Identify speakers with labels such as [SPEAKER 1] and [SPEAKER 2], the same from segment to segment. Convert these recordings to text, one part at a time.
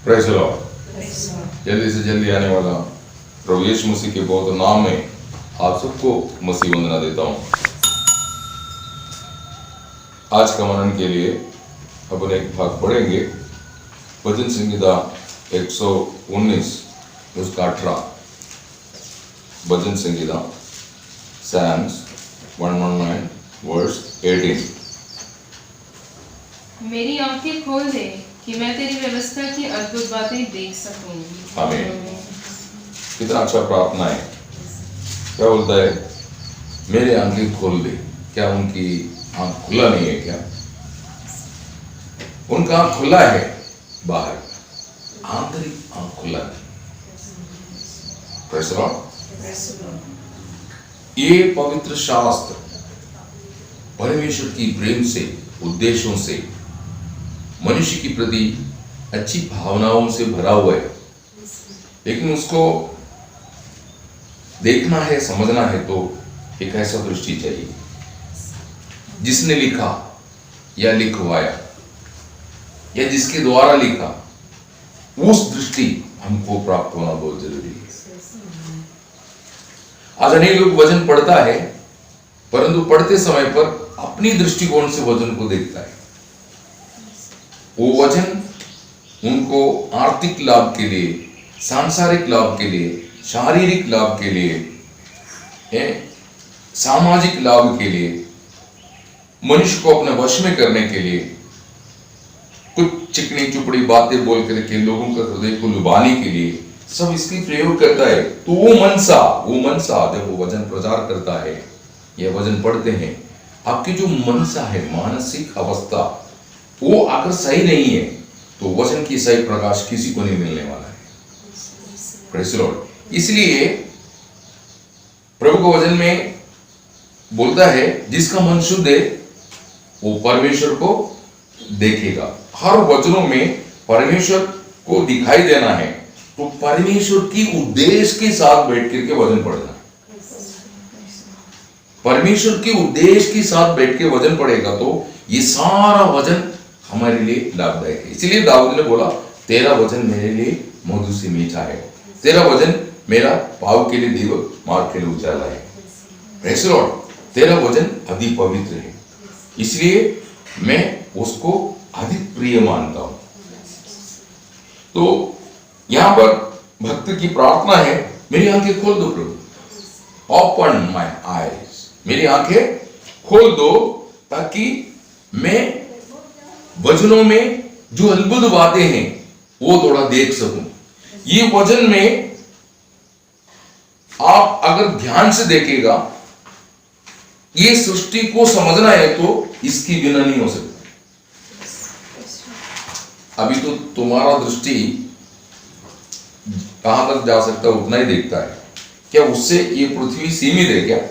[SPEAKER 1] Praise the Lord. जल्दी से जल्दी आने वाला प्रभु यीशु मसीह के बहुत नाम में आप सबको मसीह वंदना देता हूँ। आज का मनन के लिए अपन एक भाग पढ़ेंगे, भजन संहिता 119 उसका 18। भजन संहिता Psalms 119 वर्स 18।
[SPEAKER 2] मेरी आंखें खोल दे कि मैं तेरी व्यवस्था की अद्भुत बातें देख सकूं।
[SPEAKER 1] आमीन। कितना अच्छा प्रार्थना है। क्या बोलता है? मेरे आंखें खोल दे। क्या उनकी आंख खुला नहीं है क्या? उनका आंख खुला है, बाहर आंतरिक आंख खुला है। Praise the Lord. ये पवित्र शास्त्र परमेश्वर की प्रेम से, उद्देश्यों से, मनुष्य की प्रति अच्छी भावनाओं से भरा हुआ है, लेकिन उसको देखना है, समझना है तो एक ऐसा दृष्टि चाहिए। जिसने लिखा या लिखवाया या जिसके द्वारा लिखा, उस दृष्टि हमको प्राप्त होना बहुत जरूरी है। आज अनेक लोग वचन पढ़ता है, परंतु पढ़ते समय पर अपनी दृष्टिकोण से वचन को देखता है। वो वचन उनको आर्थिक लाभ के लिए, सांसारिक लाभ के लिए, शारीरिक लाभ के लिए, सामाजिक लाभ के लिए, मनुष्य को अपने वश में करने के लिए कुछ चिकनी चुपड़ी बातें बोल करके लोगों का हृदय को लुभाने के लिए सब इसकी प्रयोग करता है। तो वो मनसा जब वो वचन प्रचार करता है या वचन पढ़ते हैं, आपकी जो मनसा है, मानसिक अवस्था, वो अगर सही नहीं है तो वचन की सही प्रकाश किसी को नहीं मिलने वाला है। Praise the Lord. इसलिए प्रभु के वचन में बोलता है, जिसका मन शुद्ध है वो परमेश्वर को देखेगा। हर वचनों में परमेश्वर को दिखाई देना है तो परमेश्वर की उद्देश्य के साथ बैठ करके वचन पढ़ना। परमेश्वर के उद्देश्य के साथ बैठ के वचन पढ़ेगा तो ये सारा वचन हमारे लिए लाभदायक है। इसलिए दाऊद ने बोला, तेरा वचन मेरे लिए मधु से मीठा है, तेरा वचन मेरा पाँव के लिए दीपक, मार्ग के लिए उजाला है। Praise the Lord. तेरा वचन अति पवित्र है, इसलिए मैं उसको अधिक प्रिय मानता हूं। तो यहां पर भक्त की प्रार्थना है, मेरी आंखें खोल दो प्रभु, ओपन माय आईज, मेरी आंखें खोल दो ताकि मैं वचनों में जो अद्भुत बातें हैं वो थोड़ा देख सकूं। ये वचन में आप अगर ध्यान से देखेगा, ये सृष्टि को समझना है तो इसकी बिना नहीं हो सकता। अभी तो तुम्हारा दृष्टि कहां तक जा सकता है उतना ही देखता है। क्या उससे ये पृथ्वी सीमित है क्या?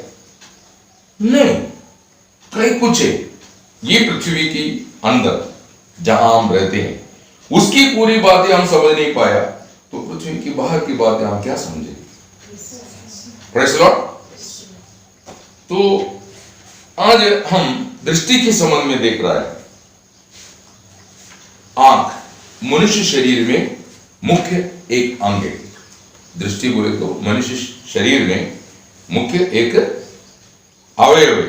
[SPEAKER 1] नहीं, कई कुछ है। ये पृथ्वी की अंदर जहां हम रहते हैं उसकी पूरी बातें हम समझ नहीं पाया तो पृथ्वी की बाहर की बातें हम क्या समझेंगे? Praise the Lord. तो आज हम दृष्टि के संबंध में देख रहा है। आंख मनुष्य शरीर में मुख्य एक अंग है। दृष्टि बोले तो मनुष्य शरीर में मुख्य एक अवयव है।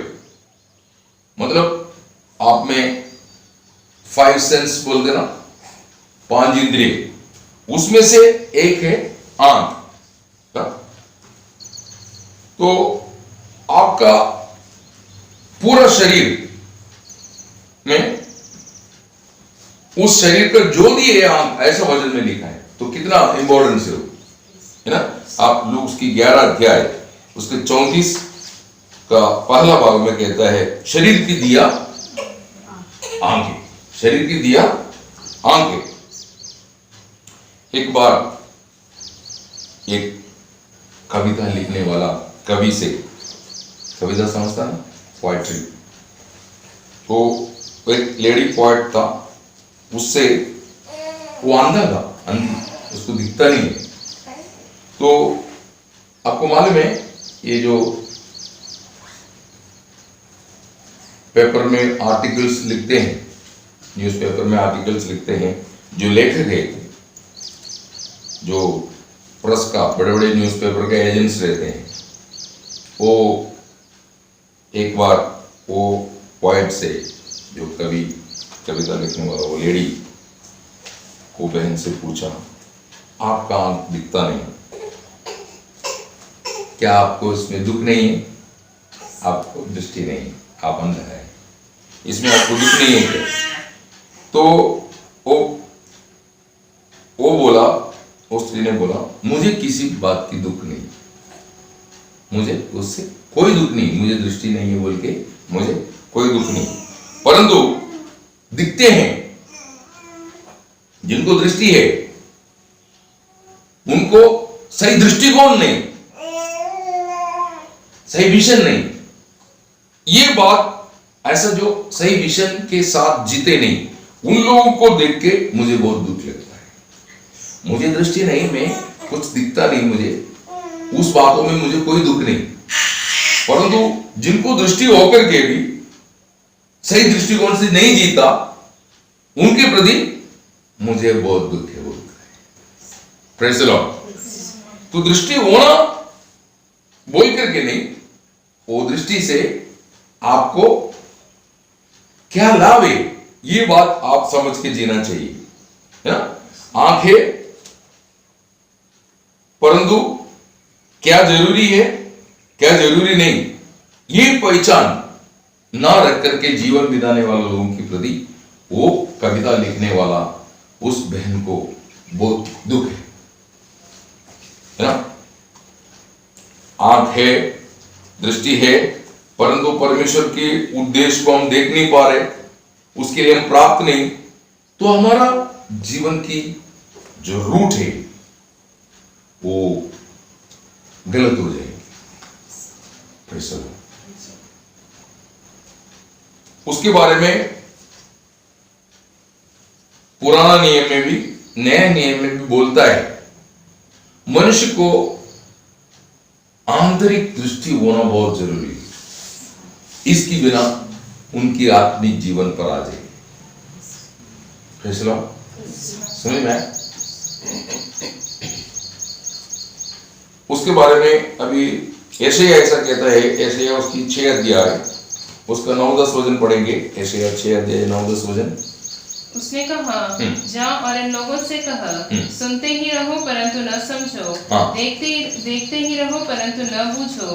[SPEAKER 1] मतलब आप में 5 सेंस बोल देना, 5 इंद्रिय, उसमें से एक है आंख। तो आपका पूरा शरीर में उस शरीर का जो भी है आंख, ऐसा वचन में लिखा है। तो कितना इंपॉर्टेंस है ना? आप लोग उसकी 11 अध्याय उसके 34 का पहला भाग में कहता है, शरीर की दिया आंखें, शरीर की दिया आंखें। एक बार एक कविता लिखने वाला कवि से, कविता समझता ना, पोएट्री, तो एक लेडी पोएट था, उससे वो अंधा था, उसको दिखता नहीं है। तो आपको मालूम है ये जो पेपर में आर्टिकल्स लिखते हैं, न्यूज़पेपर में आर्टिकल्स लिखते हैं, जो लेखक है जो प्रेस का, बड़े बड़े न्यूज़पेपर के एजेंट्स रहते हैं, वो एक बार वो पोएट से, जो कविता लिखने वाला वो लेडी, वो बहन से पूछा, आपका आंख दिखता नहीं, क्या आपको इसमें दुख नहीं है? आपको दृष्टि नहीं, आप अंध है, इसमें आपको दुख नहीं है क्या? तो वो बोला, उस स्त्री ने बोला, मुझे किसी बात की दुख नहीं, मुझे उससे कोई दुख नहीं, मुझे दृष्टि नहीं है बोल के मुझे कोई दुख नहीं, परंतु दिखते हैं जिनको दृष्टि है उनको सही दृष्टिकोण नहीं, सही विजन नहीं। ये बात, ऐसा जो सही विजन के साथ जीते नहीं, उन लोगों को देख के मुझे बहुत दुख लगता है। मुझे दृष्टि नहीं, मैं कुछ दिखता नहीं, मुझे उस बातों में मुझे कोई दुख नहीं, परंतु जिनको दृष्टि होकर के भी सही दृष्टिकोण से नहीं जीता, उनके प्रति मुझे बहुत दुख है, बोलता है। Praise the Lord. तो दृष्टि होना बोल करके नहीं, वो दृष्टि से आपको क्या लाभ है, ये बात आप समझ के जीना चाहिए, है ना। आंख है, परंतु क्या जरूरी है, क्या जरूरी नहीं, ये पहचान ना रख करके जीवन बिताने वाले लोगों के प्रति वो कविता लिखने वाला उस बहन को बहुत दुख है ना। आंख है, दृष्टि है, परंतु परमेश्वर के उद्देश्य को हम देख नहीं पा रहे, उसके लिए हम प्राप्त नहीं, तो हमारा जीवन की जो रूट है वो गलत हो जाएगी। उसके बारे में पुराना नियम में भी, नया नियम में भी बोलता है, मनुष्य को आंतरिक दृष्टि होना बहुत जरूरी है, इसकी बिना उनकी आत्मिक जीवन पर आ जाएगी। समझ में? उसके बारे में अभी यशायाह ऐसा कहता है, यशायाह उसकी 6 अध्याय, उसका 9-10 वचन पढ़ेंगे। यशायाह 6 अध्याय 9-10 वचन।
[SPEAKER 2] उसने कहा, जा और इन लोगों से कहा, सुनते ही रहो परंतु न समझो, देखते ही रहो परंतु न बूझो।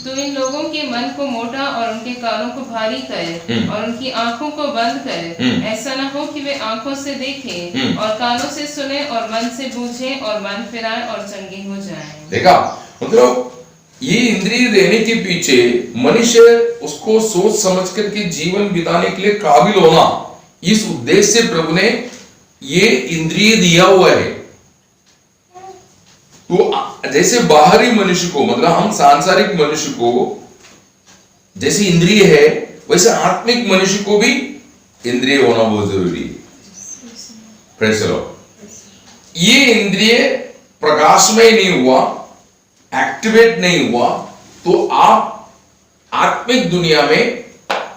[SPEAKER 2] तो इन लोगों के मन को मोटा और उनके कानों को भारी कर और उनकी आंखों को बंद कर, ऐसा न हो कि वे आंखों से देखें और कानों से सुने और मन से बूझें और मन फिराएं और चंगे हो जाएं।
[SPEAKER 1] देखा, मतलब ये इंद्रिय देने के पीछे मनुष्य उसको सोच समझ करके जीवन बिताने के लिए काबिल होना, इस उद्देश्य से प्रभु ने ये इंद्रिय दिया हुआ है। तो जैसे बाहरी मनुष्य को, मतलब हम सांसारिक मनुष्य को जैसे इंद्रिय है, वैसे आत्मिक मनुष्य को भी इंद्रिय होना बहुत जरूरी है। Praise the Lord. ये इंद्रिय प्रकाशमय नहीं हुआ, एक्टिवेट नहीं हुआ, तो आप आत्मिक दुनिया में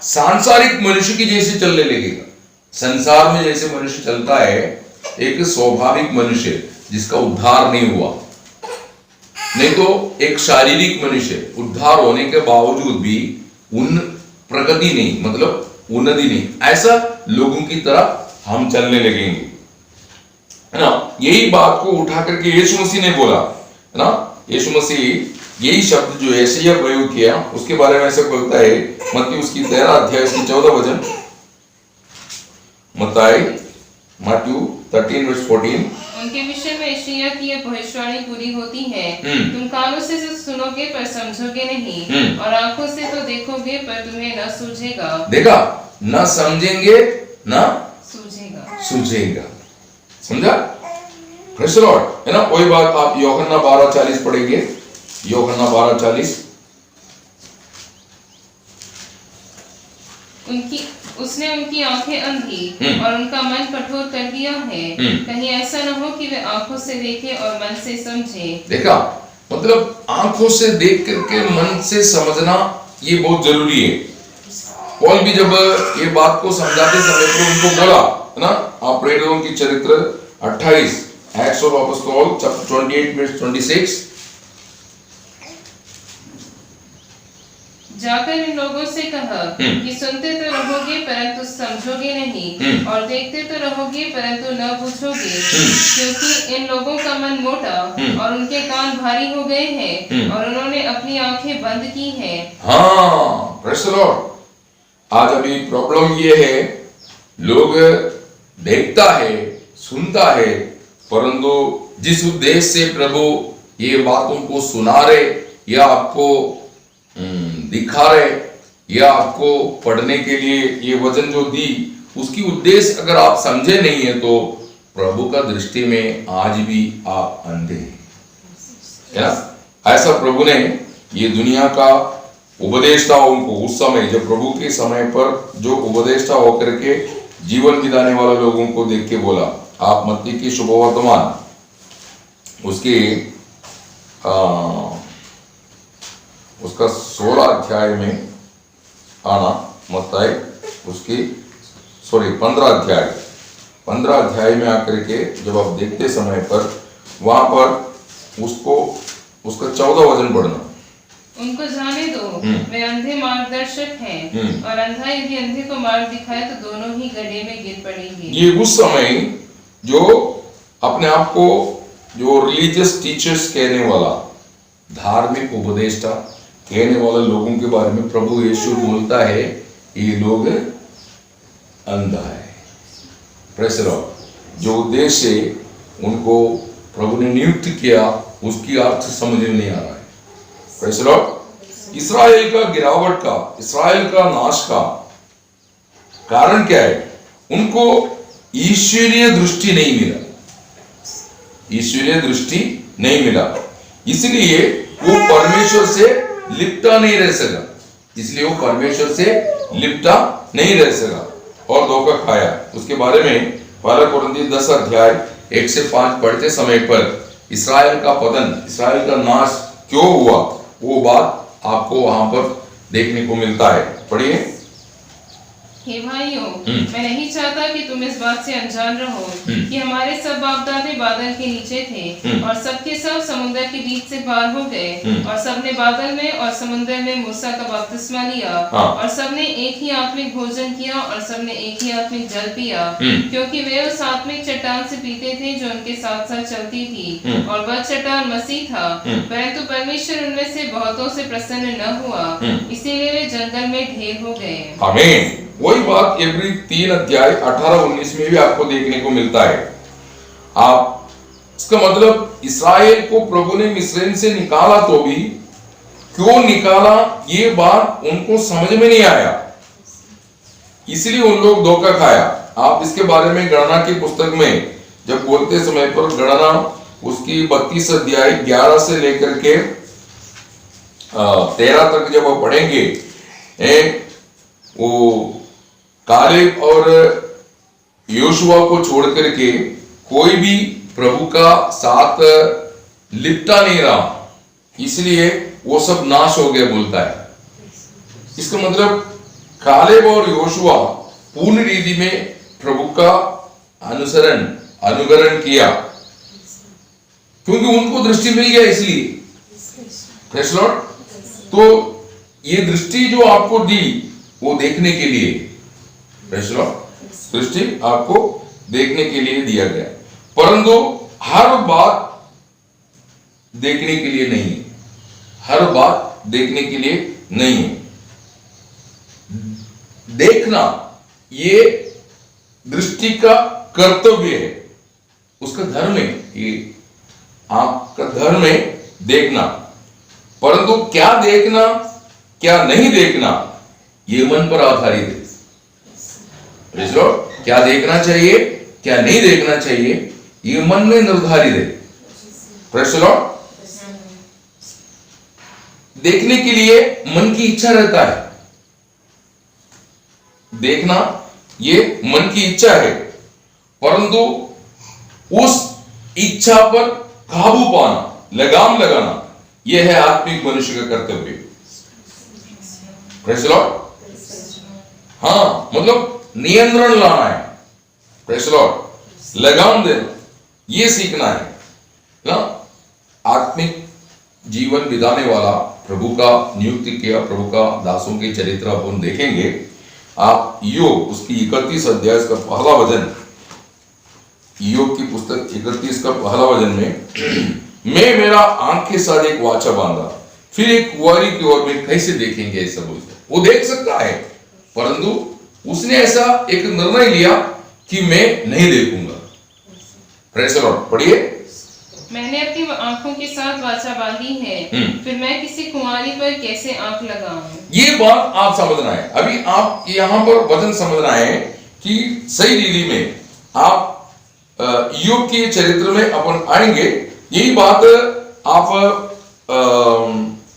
[SPEAKER 1] सांसारिक मनुष्य की जैसे चलने लगेगा। संसार में जैसे मनुष्य चलता है, एक स्वाभाविक मनुष्य जिसका उद्धार नहीं हुआ, नहीं तो एक शारीरिक मनुष्य उद्धार होने के बावजूद भी प्रगति नहीं, मतलब उन्नति नहीं, ऐसा लोगों की तरह हम चलने लगेंगे, है ना। यही बात को उठा करके यीशु मसीह ने बोला, है ना। यीशु मसीह यही शब्द जो यशायाह प्रयोग किया, उसके बारे में ऐसा बोलता है, मत्ती उसकी 13 अध्याय उसकी 14 वचन। Matthew 13:14।
[SPEAKER 2] उनके विषय में यशायाह की यह भविष्यवाणी पूरी होती है, तुम कानों से सुनोगे पर समझोगे नहीं, और आंखों से तो देखोगे पर तुम्हें न सूझेगा। देखा,
[SPEAKER 1] न समझेंगे न सूझेगा। समझा? प्रेज़ द लॉर्ड, है ना। वही बात आप यूहन्ना 12:40 पढ़ेंगे। यूहन्ना 12:40।
[SPEAKER 2] उसने उनकी आंखें अंधी और उनका मन कठोर कर दिया है, कहीं ऐसा न हो कि वे आंखों से देखें और मन से समझे।
[SPEAKER 1] देखा, मतलब आंखों से देख करके मन से समझना ये बहुत जरूरी है। पौल भी जब ये बात को समझाते समय तो उनको बोला, है ना, आप प्रेरितों की चरित्र 28 Acts of Apostles, chapter 28, verse 26.
[SPEAKER 2] जाकर इन लोगों से कहा कि सुनते तो रहोगे परंतु समझोगे नहीं, और देखते तो रहोगे परंतु न बूझोगे, क्योंकि इन लोगों का मन मोटा और उनके कान भारी हो गए हैं, और उन्होंने अपनी आंखें बंद की हैं।
[SPEAKER 1] हाँ, प्रेज़ द लॉर्ड। आज अभी प्रॉब्लम ये है, लोग देखता है, सुनता है, परंतु जिस उद्देश्य से प्रभु ये बातों को सुना रहे या आपको दिखा रहे या आपको पढ़ने के लिए ये वचन जो दी, उसकी उद्देश्य अगर आप समझे नहीं है तो प्रभु का दृष्टि में आज भी आप अंधे हैं। ऐसा प्रभु ने ये दुनिया का उपदेष्टाओं को उस समय, जब प्रभु के समय पर जो उपदेष्टा होकर के जीवन दिलाने वाले लोगों को देख के बोला। आप मत्ती की शुभवर्तमान उसके उसका 16 अध्याय में आना, मत्ती उसकी 15 अध्याय में आकर के जब आप देखते समय पर वहां पर उसका 14 वचन पढ़ना।
[SPEAKER 2] उनको जाने दो, वे अंधे मार्गदर्शक हैं, और अंधा यदि अंधे को मार्ग दिखाए तो दोनों ही गड्ढे में गिर पड़ेंगे।
[SPEAKER 1] ये उस समय जो अपने आप को जो रिलीजियस टीचर्स कहने वाला, धार्मिक उपदेष्टा कहने वाले लोगों के बारे में प्रभु यीशु बोलता है, ये लोग अंधा है। Praise the Lord. जो उद्देश्य उनको प्रभु ने नियुक्त किया उसकी अर्थ समझ में नहीं आ रहा है। Praise the Lord. इस्राएल का गिरावट का, इस्राएल का नाश का कारण क्या है? उनको ईश्वरीय दृष्टि नहीं मिला, ईश्वरीय दृष्टि नहीं मिला, इसलिए वो परमेश्वर से लिपटा नहीं रह सका, इसलिए वो परमेश्वर से लिपटा नहीं रह सका और धोखा खाया। उसके बारे में पहला कुरिन्थियों 10 अध्याय 1 से 5 पढ़ते समय पर इस्राएल का पतन, इस्राएल का नाश क्यों हुआ, वो बात आपको वहां पर देखने को मिलता है। पढ़िए।
[SPEAKER 2] हे भाइयों, मैं नहीं चाहता कि तुम इस बात से अनजान रहो कि हमारे सब बाप दादे बादल के नीचे थे, और सबके सब समुद्र के बीच से पार हो गए, और सबने बादल में और समुद्र में मूसा का बपतिस्मा लिया, और सबने एक ही आत्मिक भोजन किया, और सबने एक ही आत्मिक जल पिया, क्योंकि वे उस आत्मिक चट्टान से पीते थे जो उनके साथ साथ चलती थी, और वह चट्टान मसीह था। परंतु परमेश्वर उनमें से बहुतों से प्रसन्न न हुआ, इसीलिए वे जंगल में ढेर हो गए।
[SPEAKER 1] आमीन। वही बात इब्री 3 अध्याय 18-19 में भी आपको देखने को मिलता है। आप इसका मतलब इस्राएल को प्रभु ने मिस्र से निकाला तो भी क्यों निकाला ये बात उनको समझ में नहीं आया, इसलिए उन लोग धोखा खाया। आप इसके बारे में गणना की पुस्तक में जब बोलते समय पर गणना उसकी 32 अध्याय 11 से लेकर के 13 तक जब आप पढ़ेंगे, वो कालेब और योशुआ को छोड़ करके कोई भी प्रभु का साथ लिपटा नहीं रहा, इसलिए वो सब नाश हो गया बोलता है। इसका मतलब कालेब और योशुआ पूर्ण रीति में प्रभु का अनुकरण किया, क्योंकि उनको दृष्टि मिल गया, इसलिए। Praise the Lord. तो ये दृष्टि जो आपको दी वो देखने के लिए, प्रेज़ द लॉर्ड, दृष्टि आपको देखने के लिए दिया गया, परंतु हर बात देखने के लिए नहीं है, हर बात देखने के लिए नहीं है। देखना ये दृष्टि का कर्तव्य है, उसका धर्म है, ये आपका धर्म है देखना, परंतु क्या देखना क्या नहीं देखना ये मन पर आधारित है। क्या देखना चाहिए क्या नहीं देखना चाहिए ये मन में निर्धारित है। Praise the Lord. देखने के लिए मन की इच्छा रहता है, देखना ये मन की इच्छा है, परंतु उस इच्छा पर काबू पाना, लगाम लगाना, यह है आत्मिक मनुष्य का कर्तव्य। Praise the Lord. हाँ, मतलब नियंत्रण लाना है। Praise the Lord. लगाम देना, ये सीखना है ना। आत्मिक जीवन बिताने वाला प्रभु का नियुक्त किया प्रभु का दासों के चरित्र अपन देखेंगे। आप योग उसकी 31 अध्याय का पहला वचन, योग की पुस्तक 31 का पहला वचन में मैं मेरा आंख के साथ एक वाचा बांधा, फिर एक कुंवारी की ओर में कैसे देखेंगे ऐसा बोलते। वो देख सकता है परंतु उसने ऐसा एक निर्णय लिया कि मैं नहीं देखूंगा। Praise the Lord. पढ़िए।
[SPEAKER 2] मैंने अपनी आंखों के साथ वाचा बांधी है, फिर मैं किसी कुंवारी पर कैसे आंख लगाऊं। ये
[SPEAKER 1] बात आप समझना है। अभी आप यहाँ पर वचन समझना है कि सही रीति में आप योग के चरित्र में अपन आएंगे। यही बात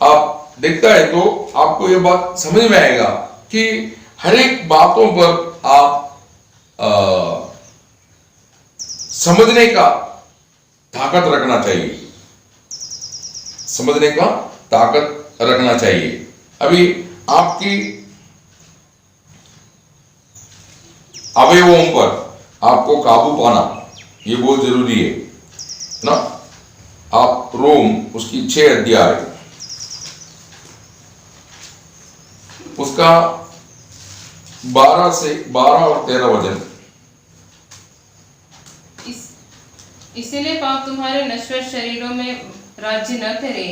[SPEAKER 1] आप देखता है तो आपको ये बात समझ में आएगा कि हर एक बातों पर आप समझने का ताकत रखना चाहिए, समझने का ताकत रखना चाहिए। अभी आपकी अवयवों पर आपको काबू पाना ये बहुत जरूरी है ना। आप रोम उसकी 6 अध्याय उसका 12 और 13 वचन।
[SPEAKER 2] इसीलिए पाप तुम्हारे नश्वर शरीरों में राज्य न करे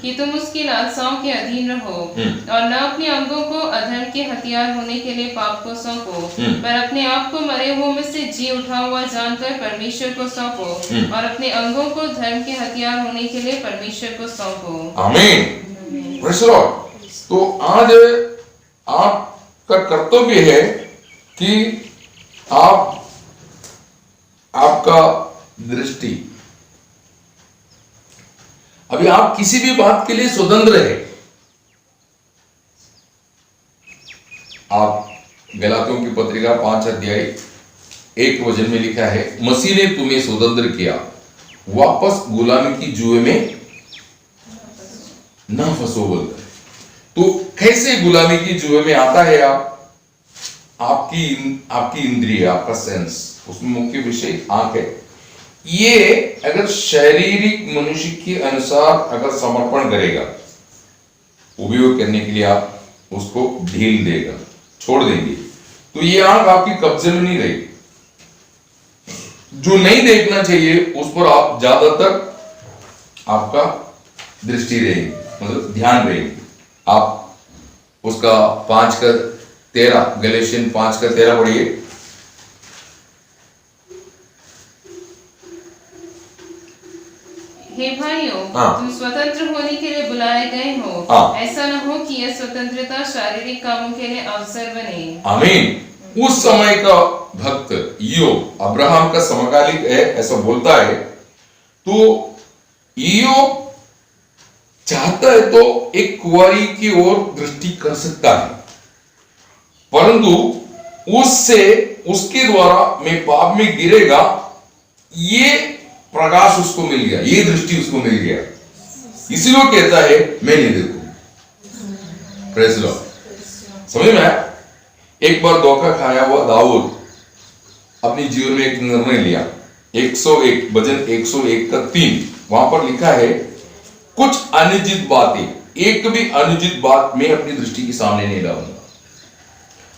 [SPEAKER 2] कि तुम उसकी लालसाओं के अधीन रहो, और न अपने अंगों को अधर्म के हथियार होने के लिए पाप को सौंपो, पर अपने आप को मरे हुओं में से जी उठा हुआ जानकर परमेश्वर को सौंपो, और अपने अंगों को धर्म के हथियार होने के लिए परमेश्वर को सौंपो।
[SPEAKER 1] आमीन। Praise the Lord. तो आज आपका कर्तव्य है कि आपका दृष्टि, अभी आप किसी भी बात के लिए स्वतंत्र है। आप गलातियों की पत्रिका 5 अध्याय 1 वचन में लिखा है, मसीह ने तुम्हें स्वतंत्र किया, वापस गुलामी की जुए में ना फंसो बोलता है। तो कैसे गुलामी की जुए में आता है आपकी इंद्रिय, आपका सेंस, उसमें मुख्य विषय आंख है। ये अगर शारीरिक मनुष्य के अनुसार अगर समर्पण करेगा, उपयोग करने के लिए आप उसको ढील देगा, छोड़ देंगे, तो ये आंख आपकी कब्जे में नहीं रहेगी। जो नहीं देखना चाहिए उस पर आप ज्यादातर आपका दृष्टि रहेगी, मतलब ध्यान रहेगी। आप उसका 5:13 गलेशियन 5:13 पढ़िए।
[SPEAKER 2] हे भाइयों, तुम स्वतंत्र होने के लिए बुलाए गए हो, ऐसा न हो कि यह स्वतंत्रता शारीरिक कामों के लिए अवसर बने।
[SPEAKER 1] आमीन। उस समय का भक्त ईयोब अब्राहम का समकालिक है, ऐसा बोलता है। तो ईयोब चाहता है तो एक कुंवारी की ओर दृष्टि कर सकता है, परंतु उसके द्वारा मैं पाप में गिरेगा, ये प्रकाश उसको मिल गया, ये दृष्टि उसको मिल गया, इसीलिए कहता है मैं नहीं देखूं। Praise the Lord. समझ में आया? एक बार धोखा खाया हुआ दाऊद अपने जीवन में एक निर्णय लिया। 101 भजन 101 का 3 वहां पर लिखा है, कुछ अनुचित बातें, एक भी अनुचित बात मैं अपनी दृष्टि के सामने नहीं लाऊंगा।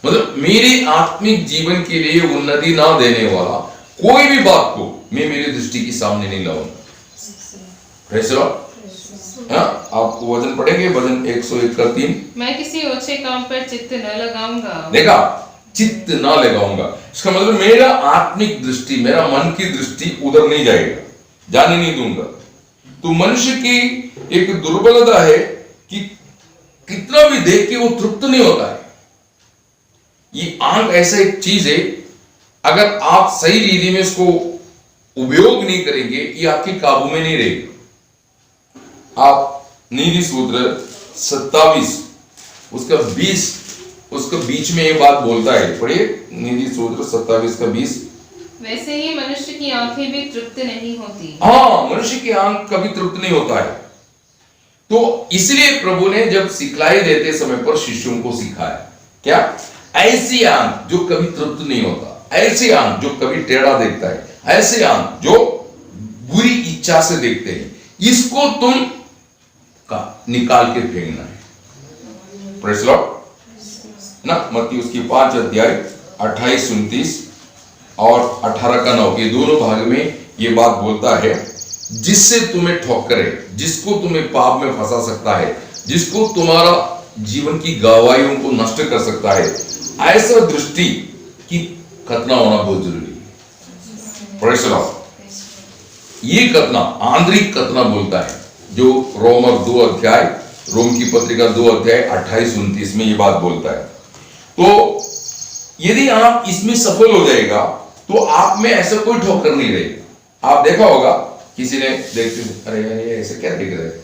[SPEAKER 1] मतलब मेरे आत्मिक जीवन के लिए उन्नति ना देने वाला कोई भी बात को मैं मेरी दृष्टि के सामने नहीं लाऊंगा। Praise the Lord. आप वचन पढ़ेंगे भजन 101 का 3। मैं
[SPEAKER 2] किसी ओछे काम पर चित्त न लगाऊंगा।
[SPEAKER 1] देखा, चित्त ना लगाऊंगा, इसका मतलब मेरा आत्मिक दृष्टि, मेरा मन की दृष्टि उधर नहीं जाएगा, जाने नहीं दूंगा। तो मनुष्य की एक दुर्बलता है कि कितना भी देख के वो तृप्त नहीं होता है। ये आंख ऐसा एक चीज है, अगर आप सही रीति में इसको उपयोग नहीं करेंगे, ये आपके काबू में नहीं रहेगा। आप नीति सूत्र 27 उसका 20 उसका बीच में ये बात बोलता है, पढ़िए नीति सूत्र 27 का 20।
[SPEAKER 2] वैसे ही मनुष्य की आंखें भी तृप्त नहीं होती।
[SPEAKER 1] मनुष्य की आंख कभी तृप्त नहीं होता है। तो इसलिए प्रभु ने जब सिखलाई देते समय पर शिष्यों को सिखाया, क्या? ऐसी आंख जो कभी तृप्त नहीं होता, ऐसी आंख जो कभी टेढ़ा देखता है, ऐसी आंख जो इच्छा से देखते हैं, इसको तुम का निकाल के फेंकना है। प्रेज़ लॉर्ड ना, मत्ती उसकी 5 अध्याय 28-29 और 18 का 9 के दोनों भाग में ये बात बोलता है, जिससे तुम्हें ठोकरे, जिसको तुम्हें पाप में फंसा सकता है, जिसको तुम्हारा जीवन की गवाहियों को नष्ट कर सकता है, ऐसा दृष्टि की खतना होना बहुत जरूरी है। Praise Lord. ये खतना आंतरिक खतना बोलता है, जो रोमर 2 अध्याय, रोम की पत्रिका 2 अध्याय 28-29 में ये बात बोलता है। तो यदि आप इसमें सफल हो जाएगा तो आप में ऐसा कोई ठोकर नहीं रहेगा। आप देखा होगा किसी ने देखते, अरे यार ये ऐसे क्या देख रहे हैं,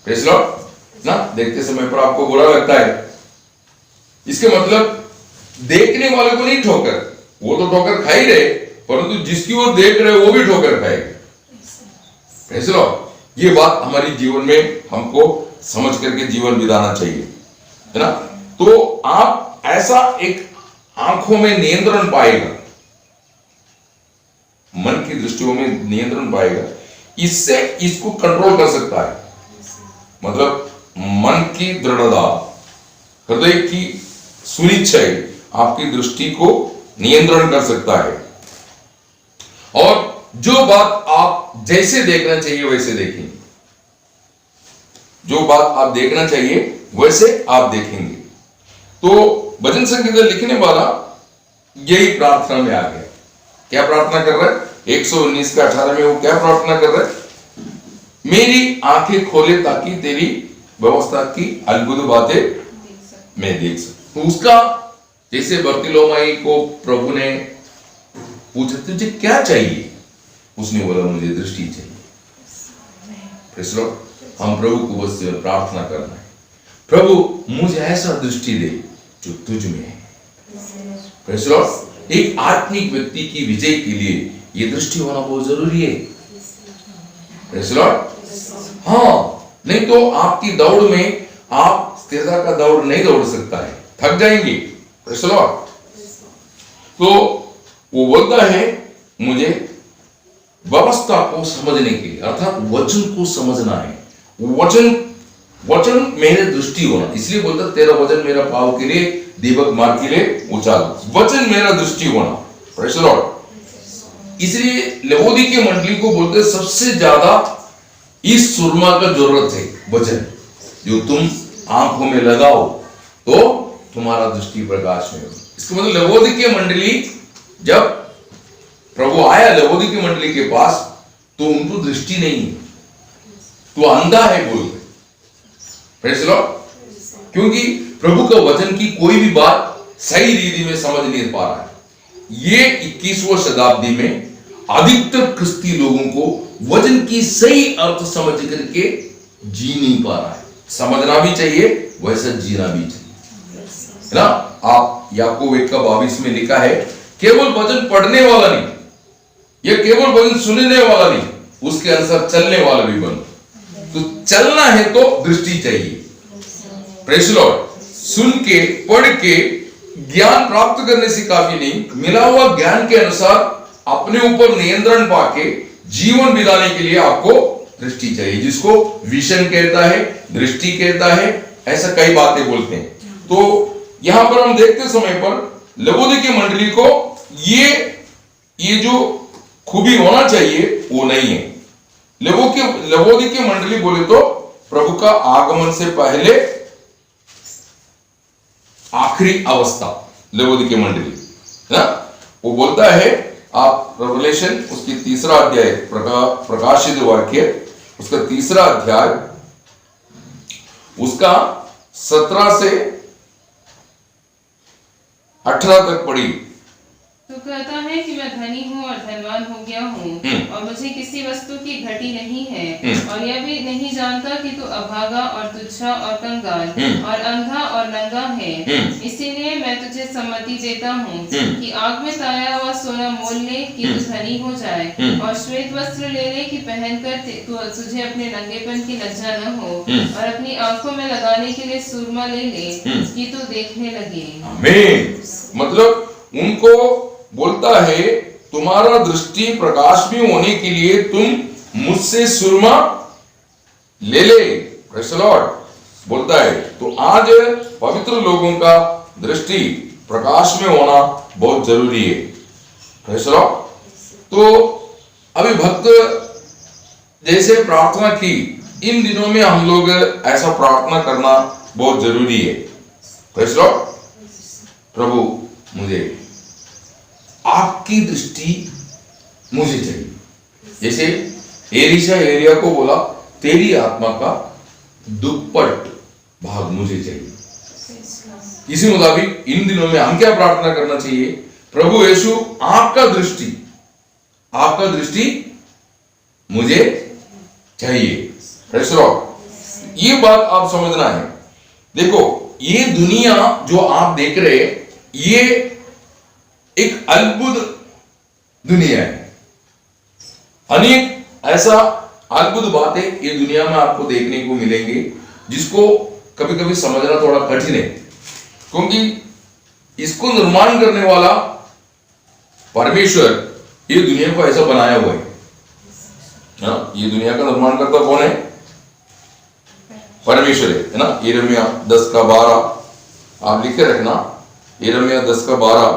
[SPEAKER 1] प्रेज़ लॉर्ड ना, देखते समय पर आपको बुरा लगता है, इसके मतलब देखने वाले को नहीं ठोकर, वो तो ठोकर खा ही रहे, परंतु जिसकी ओर देख रहे वो भी ठोकर खाएगा। Praise Lord. ये बात हमारी जीवन में हमको समझ करके जीवन बिताना चाहिए, है ना। तो आप ऐसा एक आंखों में नियंत्रण पाएगा, मन की दृष्टियों में नियंत्रण पाएगा, इससे इसको कंट्रोल कर सकता है। मतलब मन की दृढ़ता, हृदय की सुनिश्चय आपकी दृष्टि को नियंत्रण कर सकता है, और जो बात आप जैसे देखना चाहिए वैसे देखेंगे, जो बात आप देखना चाहिए वैसे आप देखेंगे। तो भजन संगीत लिखने वाला यही प्रार्थना में आ गया। क्या प्रार्थना कर रहा है? 119 का 18 में वो क्या प्रार्थना कर रहा है? मेरी आंखें खोले ताकि तेरी व्यवस्था की अद्भुत बातें मैं देख सकूं। तो उसका, जैसे बर्तिलोमाई को प्रभु ने पूछा तुझे क्या चाहिए, उसने बोला मुझे दृष्टि चाहिए। Praise Lord. हम प्रभु को बस प्रार्थना करना है, प्रभु मुझे ऐसा दृष्टि दे जो तुझ में है। Praise Lord. एक आत्मिक व्यक्ति की विजय के लिए ये दृष्टि होना बहुत जरूरी है। Praise Lord. हाँ, नहीं तो आपकी दौड़ में आप स्थिरता का दौड़ नहीं दौड़ सकता है, थक जाएंगे। Praise Lord. तो वो बोलता है मुझे व्यवस्था को समझने के लिए, अर्थात वचन को समझना है। वचन मेरे दृष्टि होना, इसलिए बोलता तेरा वचन मेरा पाव के लिए, दीपक मार्ग के लिए उजाला। वचन मेरा दृष्टि होना। Praise Lord. इसलिए लवोदिकी मंडली को बोलते सबसे ज्यादा इस सुरमा का जरूरत है, वचन जो तुम आंखों में लगाओ तो तुम्हारा दृष्टि प्रकाश में हो। इसका मतलब लवोदिकी मंडली, जब प्रभु आया लवोदिकी मंडली के पास तो उनको दृष्टि नहीं है, तो अंधा है बोलते। Praise Lord. क्योंकि प्रभु का वचन की कोई भी बात सही रीति में समझ नहीं पा रहा है। ये 21वीं शताब्दी में अधिकतर क्रिस्ती लोगों को वचन की सही अर्थ समझ करके जी नहीं पा रहा है। समझना भी चाहिए, वैसा जीना भी चाहिए, है ना। आप याकूब 1:22 में लिखा है, केवल वचन पढ़ने वाला नहीं, ये केवल वचन सुनने वाला नहीं, उसके अनुसार चलने वाला भी बनो। तो चलना है तो दृष्टि चाहिए। Praise Lord. सुन के, पढ़ के ज्ञान प्राप्त करने से काफी नहीं, मिला हुआ ज्ञान के अनुसार अपने ऊपर नियंत्रण पाके जीवन बिताने के लिए आपको दृष्टि चाहिए, जिसको विजन कहता है, दृष्टि कहता है, ऐसा कई बातें बोलते हैं। तो यहां पर हम देखते समय पर लवोदिकी मंडली को ये जो खूबी होना चाहिए वो नहीं है। लवोदिकी मंडली बोले तो प्रभु का आगमन से पहले आखिरी अवस्था लवोदिकी मंडली, है ना। वो बोलता है, आप रेवलेशन उसकी 3रा अध्याय, प्रकाशित वाक्य उसका 3रा अध्याय, उसका 17 से 18 तक पढ़ी।
[SPEAKER 2] तो कहता है कि मैं धनी हूँ और धनवान हो गया हूँ, और मुझे किसी वस्तु की घटी नहीं है, और यह भी नहीं जानता कि तू अभागा और तुच्छा और कंगाल और अंधा और नंगा है। इसीलिए मैं तुझे सम्मति देता हूँ कि आग में ताया हुआ सोना मोल ले कि तू धनी हो जाए, और श्वेत वस्त्र ले ले कि पहनकर तुझे अपने नंगेपन की लज्जा न हो, और अपनी आंखों में लगाने के लिए सुरमा ले ले कि तू देखने लगे।
[SPEAKER 1] आमीन। मतलब उनको बोलता है तुम्हारा दृष्टि प्रकाश में होने के लिए तुम मुझसे सुरमा ले ले, प्रेज़ द लॉर्ड बोलता है। तो आज पवित्र लोगों का दृष्टि प्रकाश में होना बहुत जरूरी है, प्रेज़ द लॉर्ड। तो अभी भक्त जैसे प्रार्थना की, इन दिनों में हम लोग ऐसा प्रार्थना करना बहुत जरूरी है, प्रेज़ द लॉर्ड। प्रभु मुझे आपकी दृष्टि मुझे चाहिए, जैसे एलिशा एलिया को बोला तेरी आत्मा का दुप्पट भाग मुझे चाहिए। इसी मुताबिक इन दिनों में हम क्या प्रार्थना करना चाहिए? प्रभु यीशु आपका दृष्टि मुझे चाहिए, प्रेज़ द लॉर्ड। ये बात आप समझना है। देखो, ये दुनिया जो आप देख रहे हैं, ये एक अद्भुत दुनिया है। अनेक ऐसा अद्भुत बातें ये दुनिया में आपको देखने को मिलेंगे जिसको कभी कभी समझना थोड़ा कठिन है, क्योंकि इसको निर्माण करने वाला परमेश्वर ये दुनिया को ऐसा बनाया हुआ है ना। ये दुनिया का निर्माण करता कौन है? परमेश्वर है ना। यिर्मयाह 10:12 आप लिख के रखना। यिर्मयाह 10:12,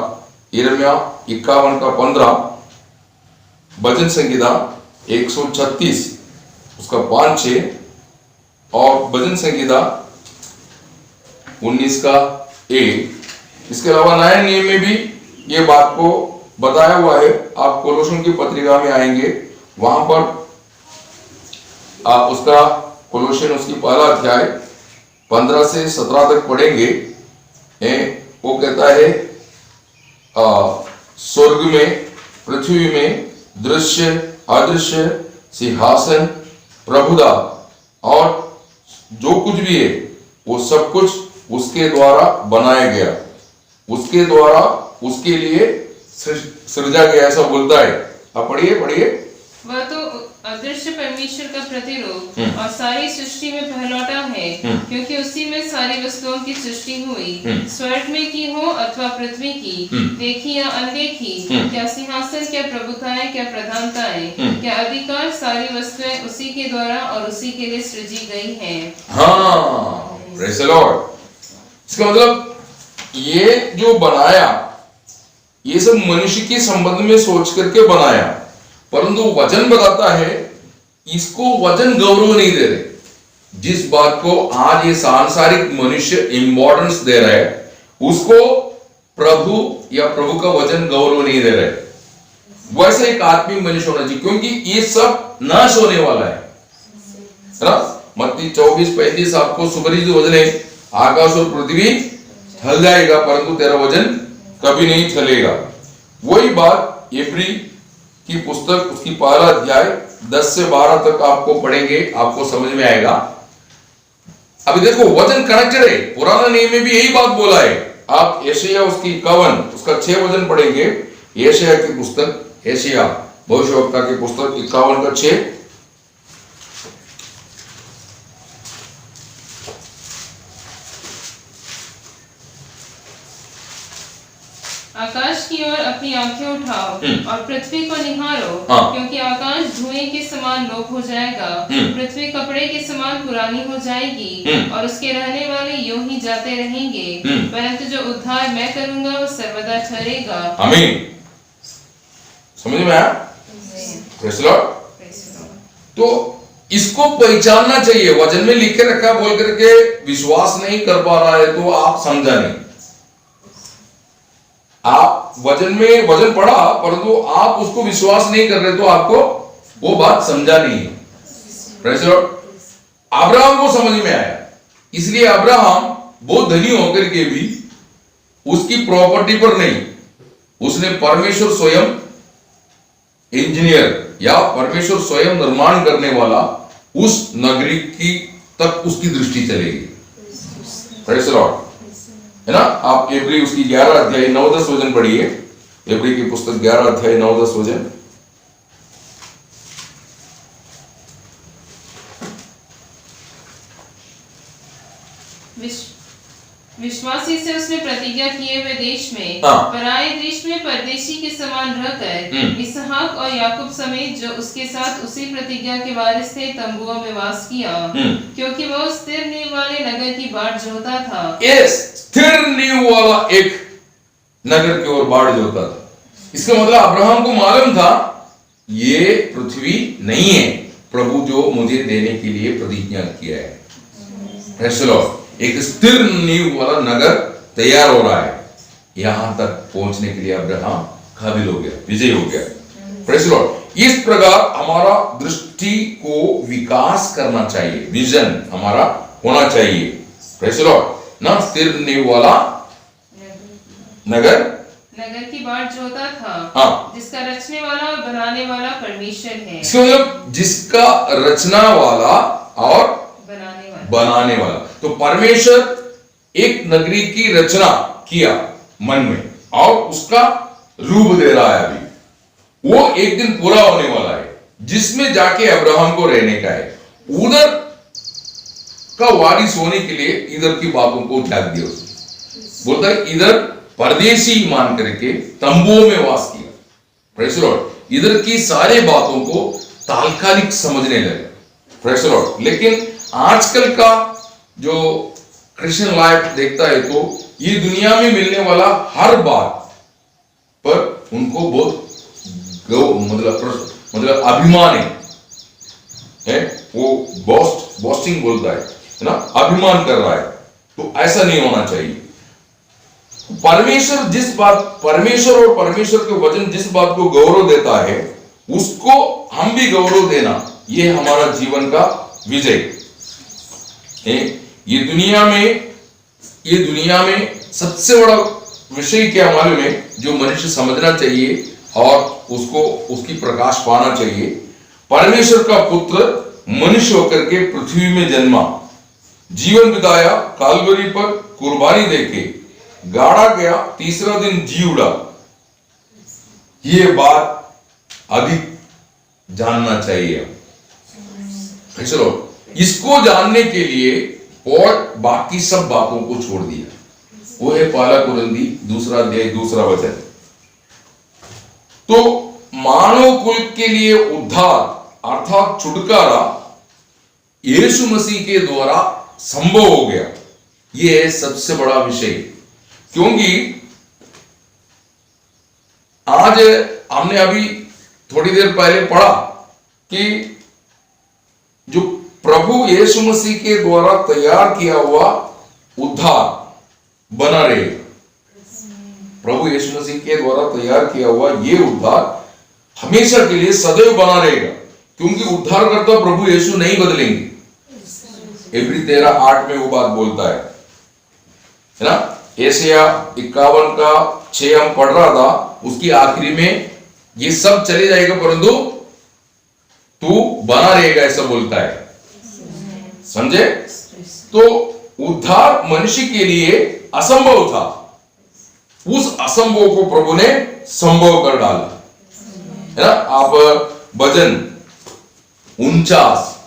[SPEAKER 1] यिर्मयाह 51:15, भजन संगीता 136 उसका 5-6 और भजन संगीता 19:1। इसके अलावा नए नियम में भी ये बात को बताया हुआ है। आप कोलोसियों की पत्रिका में आएंगे, वहां पर आप उसका कोलोसियन उसकी पहला अध्याय 15 से 17 तक पढ़ेंगे। वो कहता है स्वर्ग में पृथ्वी में दृश्य अदृश्य सिंहासन प्रभुता और जो कुछ भी है वो सब कुछ उसके द्वारा बनाया गया, उसके द्वारा उसके लिए सृजा गया, ऐसा बोलता है। आप पढ़िए।
[SPEAKER 2] वह तो अदृश्य परमेश्वर का प्रतिरूप और सारी सृष्टि में पहलौठा है, क्योंकि उसी में सारी वस्तुओं की सृष्टि हुई, स्वर्ग में की हो अथवा पृथ्वी की, देखी या अनदेखी, क्या सिंहासन, क्या प्रभुताएं, क्या प्रधानताएं, क्या अधिकार, सारी वस्तुएं उसी के द्वारा और उसी के लिए सृजी गई हैं।
[SPEAKER 1] हाँ, प्रेज़ द लॉर्ड। इसका मतलब ये जो बनाया, ये सब मनुष्य के संबंध में सोच करके बनाया, परंतु वचन बताता है इसको वचन गौरव नहीं दे रहे। जिस बात को आज ये सांसारिक मनुष्य इम्पोर्टेंस दे रहा है, उसको प्रभु या प्रभु का वचन गौरव नहीं दे रहे। वैसे एक आत्मिक मनुष्य होना चाहिए, क्योंकि ये सब नाश होने वाला है ना। मत्ती 24:35 आपको सुपरिचित वचन है, आकाश और पृथ्वी टल जाएगा परंतु तेरा वचन कभी नहीं टलेगा। वही बात इब्री की पुस्तक उसकी पहला अध्याय 10 से 12 तक आपको पढ़ेंगे, आपको समझ में आएगा। अभी देखो, वचन कनेक्टेड है। पुराना नियम में भी यही बात बोला है। आप यशायाह उसकी 51 उसका 6 वचन पढ़ेंगे। यशायाह की पुस्तक, यशायाह भविष्यवक्ता की पुस्तक 51:6।
[SPEAKER 2] आकाश की ओर अपनी आंखें उठाओ और पृथ्वी को निहारो, क्योंकि आकाश धुएं के समान लोप हो जाएगा, पृथ्वी कपड़े के समान पुरानी हो जाएगी और उसके रहने वाले यूं ही जाते रहेंगे, परंतु जो उद्धार मैं करूंगा वो सर्वदा ठहरेगा।
[SPEAKER 1] आमीन। समझ में आया? Praise the Lord. तो इसको पहचानना चाहिए। वचन में लिख के रखा बोल करके विश्वास नहीं कर पा रहा है तो आप समझा नहीं। आप वचन में वचन पढ़ा परंतु आप उसको विश्वास नहीं कर रहे तो आपको वो बात समझा नहीं है। Praise the Lord. अब्राहम को समझ में आया, इसलिए अब्राहम बहुत धनी होकर के भी उसकी प्रॉपर्टी पर नहीं, उसने परमेश्वर स्वयं इंजीनियर या परमेश्वर स्वयं निर्माण करने वाला उस नगरी की तक उसकी दृष्टि चलेगी। प्रेज़ द लॉर्ड, है ना। आप इब्री उसकी 11 अध्याय 9-10 वचन पढ़िए। इब्री की पुस्तक 11 अध्याय 9-10 वचन।
[SPEAKER 2] विश्वासी से उसने प्रतिज्ञा किए हुए देश में
[SPEAKER 1] हाँ।
[SPEAKER 2] पराये देश में परदेशी के समान रहकर इसहाक और याकूब समेत जो उसके साथ उसी प्रतिज्ञा के वारिस थे तंबुओं में वास किया, क्योंकि वह स्थिर नींव वाले नगर की बाट जोता था।
[SPEAKER 1] स्थिर नींव वाला एक नगर की ओर बाट जोता था। इसका मतलब अब्राहम को मालूम था ये पृथ्वी नहीं है प्रभु जो मुझे देने के लिए प्रतिज्ञा किया है। Praise the Lord। एक स्थिर नींव वाला नगर तैयार हो रहा है। यहां तक पहुंचने के लिए अब्राहम काबिल हो गया, विजय हो गया। Praise the Lord। इस प्रकार हमारा दृष्टि को विकास करना चाहिए, विजन हमारा होना चाहिए। Praise the Lord। ना स्थिर नींव वाला नगर
[SPEAKER 2] की बाट जोता था,
[SPEAKER 1] हाँ।
[SPEAKER 2] जिसका रचने वाला और बनाने वाला परमेश्वर है।
[SPEAKER 1] इसका मतलब जिसका रचना वाला और बनाने वाला। तो परमेश्वर एक नगरी की रचना किया मन में और उसका रूप दे रहा है। अभी वो एक दिन पूरा होने वाला है जिसमें जाके अब्राहम को रहने का है। उधर का वारिस होने के लिए इधर की बातों को त्याग दिया। बोलता है इधर परदेशी मान करके तंबुओं में वास किया। Praise the Lord. इधर की सारी बातों को तात्कालिक समझने लगे। Praise the Lord. लेकिन आजकल का जो क्रिश्चियन लाइफ देखता है तो ये दुनिया में मिलने वाला हर बात पर उनको बहुत मतलब अभिमान है। वो बॉस्टिंग बोलता है ना, अभिमान कर रहा है। तो ऐसा नहीं होना चाहिए। परमेश्वर और परमेश्वर के वचन जिस बात को गौरव देता है उसको हम भी गौरव देना, ये हमारा जीवन का विजय। ये दुनिया में सबसे बड़ा विषय क्या मालूम है जो मनुष्य समझना चाहिए और उसको उसकी प्रकाश पाना चाहिए। परमेश्वर का पुत्र मनुष्य होकर के पृथ्वी में जन्मा, जीवन बिताया, कालवरी पर कुर्बानी देके गाड़ा गया, तीसरा दिन जी उड़ा। ये बात अधिक जानना चाहिए। चलो इसको जानने के लिए और बाकी सब बातों को छोड़ दिया। वो है पहला कुरिन्थी 2 अध्याय 2 वचन। तो मानव कुल के लिए उद्धार अर्थात छुटकारा यीशु मसीह के द्वारा संभव हो गया। ये है सबसे बड़ा विषय। क्योंकि आज हमने अभी थोड़ी देर पहले पढ़ा कि जो प्रभु यीशु मसीह के द्वारा तैयार किया हुआ उद्धार बना रहेगा। प्रभु यीशु मसीह के द्वारा तैयार किया हुआ ये उद्धार हमेशा के लिए सदैव बना रहेगा। क्योंकि उद्धारकर्ता प्रभु यीशु नहीं बदलेंगे। इब्री 13:8 में वो बात बोलता है ना। एशिया 51 का 6 हम पढ़ रहा था, उसकी आखिरी में ये सब चले जाएगा परंतु तू बना रहेगा, ऐसा बोलता है। समझे? तो उद्धार मनुष्य के लिए असंभव था, उस असंभव को प्रभु ने संभव कर डाला, है ना। आप भजन 49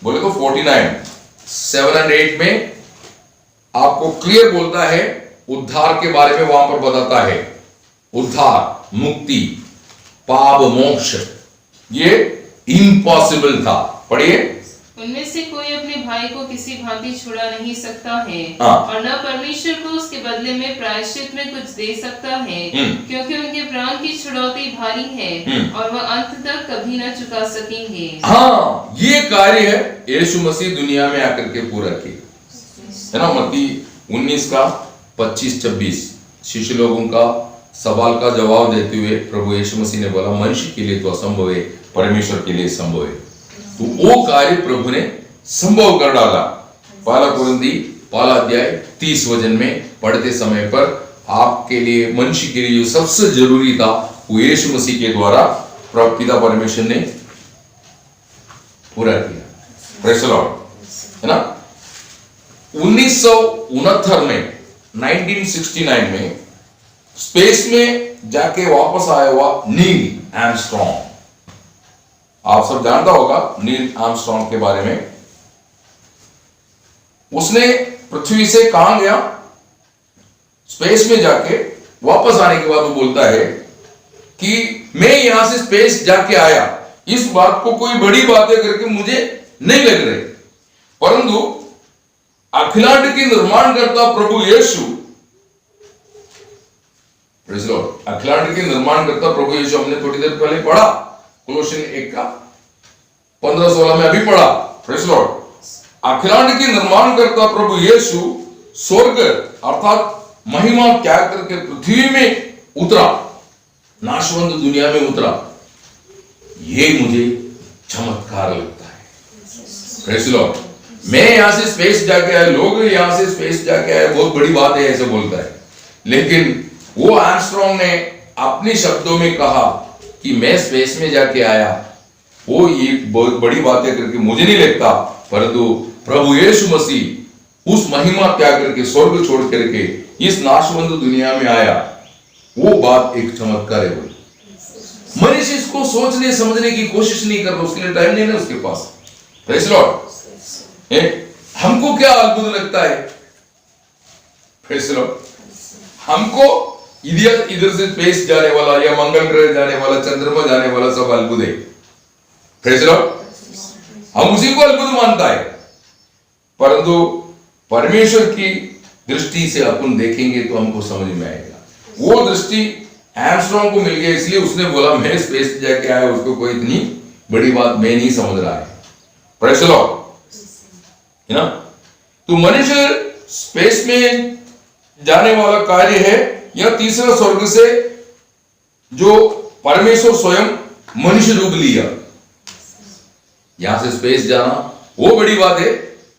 [SPEAKER 1] बोले तो 49 7 और 8 में आपको क्लियर बोलता है, उद्धार के बारे में वहां पर बताता है। उद्धार, मुक्ति, पाप, मोक्ष ये इम्पॉसिबल था। पढ़िए।
[SPEAKER 2] उनमें से कोई अपने भाई को किसी भांति छुड़ा नहीं सकता है और न परमेश्वर को उसके बदले में प्रायश्चित में कुछ दे सकता है, क्योंकि उनके प्राण की छुड़ौती भारी है और वह अंत तक कभी न चुका सकेंगे। हाँ,
[SPEAKER 1] ये कार्य है यीशु मसीह दुनिया में आकर के पूरा किया, है ना। मत्ती 19 का 25-26 शिष्य लोगों का सवाल का जवाब देते हुए प्रभु यीशु मसीह ने बोला, मनुष्य के लिए तो असंभव है, परमेश्वर के लिए संभव है। तो वो कार्य प्रभु ने संभव कर डाला। पहला कुरिन्थी 1 अध्याय 30 वचन में पढ़ते समय पर आपके लिए, मनुष्य के लिए जो सबसे जरूरी था वो यीशु मसीह के द्वारा पिता परमेश्वर ने पूरा किया। प्रेज़ द लॉर्ड, है ना। 1969 में 1969 में स्पेस में जाके वापस आया हुआ नील आर्मस्ट्रांग, आप सब जानता होगा नील आर्मस्ट्रांग के बारे में। उसने पृथ्वी से कहां गया? स्पेस में जाके वापस आने के बाद वो बोलता है कि मैं यहां से स्पेस जाके आया, इस बात को कोई बड़ी बातें करके मुझे नहीं लग रही, परंतु अखिलांड की निर्माण करता प्रभु यीशु, अखिलांड की निर्माण करता प्रभु यीशु, हमने थोड़ी देर पहले पढ़ा कोलोसियन 1 का 15-16 में अभी पढ़ा। Praise Lord. अखिलांड की निर्माण करता प्रभु यीशु स्वर्ग अर्थात महिमा त्याग करके पृथ्वी में उतरा, नाशवंत दुनिया में उतरा। ये मुझे चमत्कार लगता है। Praise Lord. मैं यहां से स्पेस जाके आया, लोग यहां से स्पेस जाके आए, बहुत बड़ी बात है ऐसे बोलता है, लेकिन वो आर्मस्ट्रांग ने अपने शब्दों में कहा कि मैं स्पेस में जाके आया, वो ये बहुत बड़ी बातें करके मुझे नहीं लगता, परंतु प्रभु यीशु मसीह उस महिमा त्याग करके स्वर्ग छोड़ करके इस नाशवंत दुनिया में आया, वो बात एक चमत्कार है। मनुष्य इसको सोचने समझने की कोशिश नहीं कर रहा, उसके लिए टाइम नहीं है उसके पास। Praise Lord. हमको क्या अद्भुत लगता है? Praise Lord. हमको इधर से स्पेस जाने वाला या मंगल ग्रह जाने वाला, चंद्रमा जाने वाला सब अद्भुत है। Praise Lord. हम उसी को अद्भुत मानता है, परंतु परमेश्वर की दृष्टि से अपन देखेंगे तो हमको समझ में आएगा। वो दृष्टि आर्मस्ट्रांग को मिल गया, इसलिए उसने बोला मैं स्पेस जाके आया, उसको कोई इतनी बड़ी बात मैं नहीं समझ रहा है। Praise Lord. है ना? तो मनुष्य स्पेस में जाने वाला कार्य है, या तीसरा स्वर्ग से जो परमेश्वर स्वयं मनुष्य रूप लिया, यहां से स्पेस जाना वो बड़ी बात है।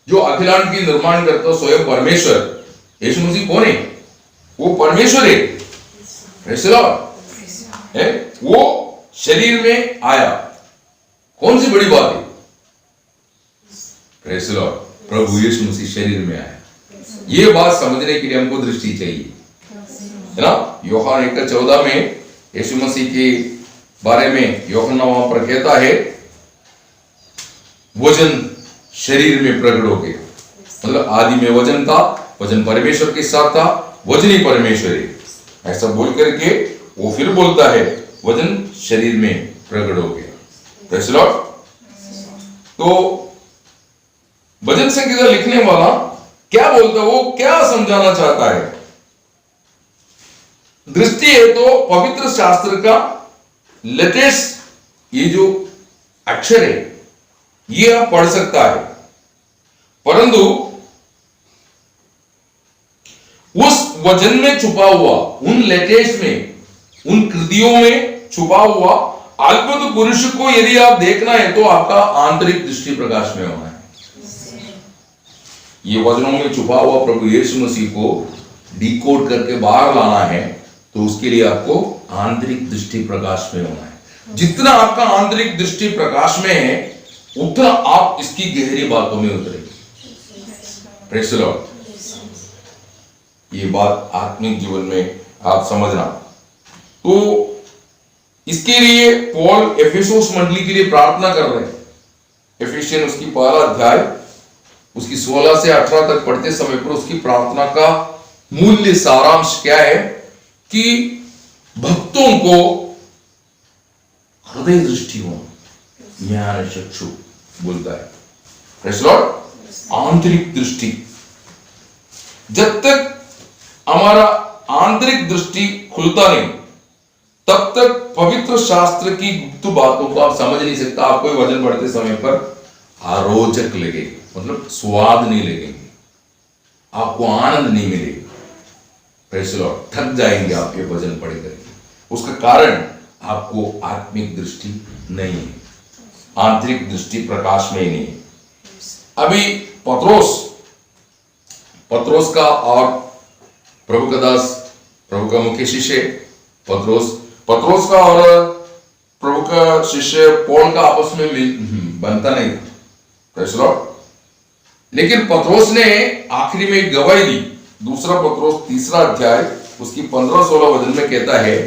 [SPEAKER 1] जो अखिलांड की निर्माण करता स्वयं परमेश्वर, यीशु मसीह कौन है? वो परमेश्वर है। Praise Lord. है वो शरीर में आया, कौन सी बड़ी बात है? Praise Lord. प्रभु यीशु मसीह शरीर में आया, ये बात समझने के लिए हमको दृष्टि चाहिए, है ना? यूहन्ना 1:14 में यीशु मसीह के बारे में यूहन्ना वहां पर कहता है वचन शरीर में प्रकट हो गया, मतलब आदि में वचन था, वचन परमेश्वर के साथ था, वचन ही परमेश्वर है, ऐसा बोल करके वो फिर बोलता है वचन शरीर में प्रकट हो गया। Praise Lord. तो भजन संगीता लिखने वाला क्या बोलता है, वो क्या समझाना चाहता है? दृष्टि है तो पवित्र शास्त्र का लेटेस्ट ये जो अक्षर है ये आप पढ़ सकता है, परंतु उस वचन में छुपा हुआ, उन लेटेस्ट में, उन कृतियों में छुपा हुआ अद्भुत पुरुष को यदि आप देखना है तो आपका आंतरिक दृष्टि प्रकाश में होना है। ये वचनों में छुपा हुआ प्रभु यीशु मसीह को डिकोड करके बाहर लाना है, तो उसके लिए आपको आंतरिक दृष्टि प्रकाश में होना है। जितना आपका आंतरिक दृष्टि प्रकाश में है, उतना आप इसकी गहरी बातों में उतरेंगे। Praise the Lord. ये बात आत्मिक जीवन में आप समझना। तो इसके लिए पॉल एफेसुस मंडली के लिए प्रार्थना कर रहे हैं। एफिशियन उसकी 1 अध्याय उसकी 16 से 18 तक पढ़ते समय पर उसकी प्रार्थना का मूल्य सारांश क्या है कि भक्तों को हृदय दृष्टि हो, ज्ञान चक्षु बोलता है। Praise the Lord. आंतरिक दृष्टि, जब तक हमारा आंतरिक दृष्टि खुलता नहीं तब तक पवित्र शास्त्र की गुप्त बातों को आप समझ नहीं सकता। आपको वचन पढ़ते समय पर अरोचक लगेगा, मतलब स्वाद नहीं लगेंगे, आपको आनंद नहीं मिलेगा। Praise the Lord. थक जाएंगे आप ये वचन पढ़ करके। उसका कारण आपको आत्मिक दृष्टि नहीं है, आंतरिक दृष्टि प्रकाश में ही नहीं है। अभी पत्रोस का और प्रभु का दास, प्रभु का मुख्य शिष्य पत्रोस का और प्रभु का शिष्य पौल का आपस में बनता नहीं था। Praise the Lord. लेकिन पत्रोस ने आखिरी में एक गवाही दी। दूसरा पत्रोस 3 अध्याय उसकी 15-16 वचन में कहता है,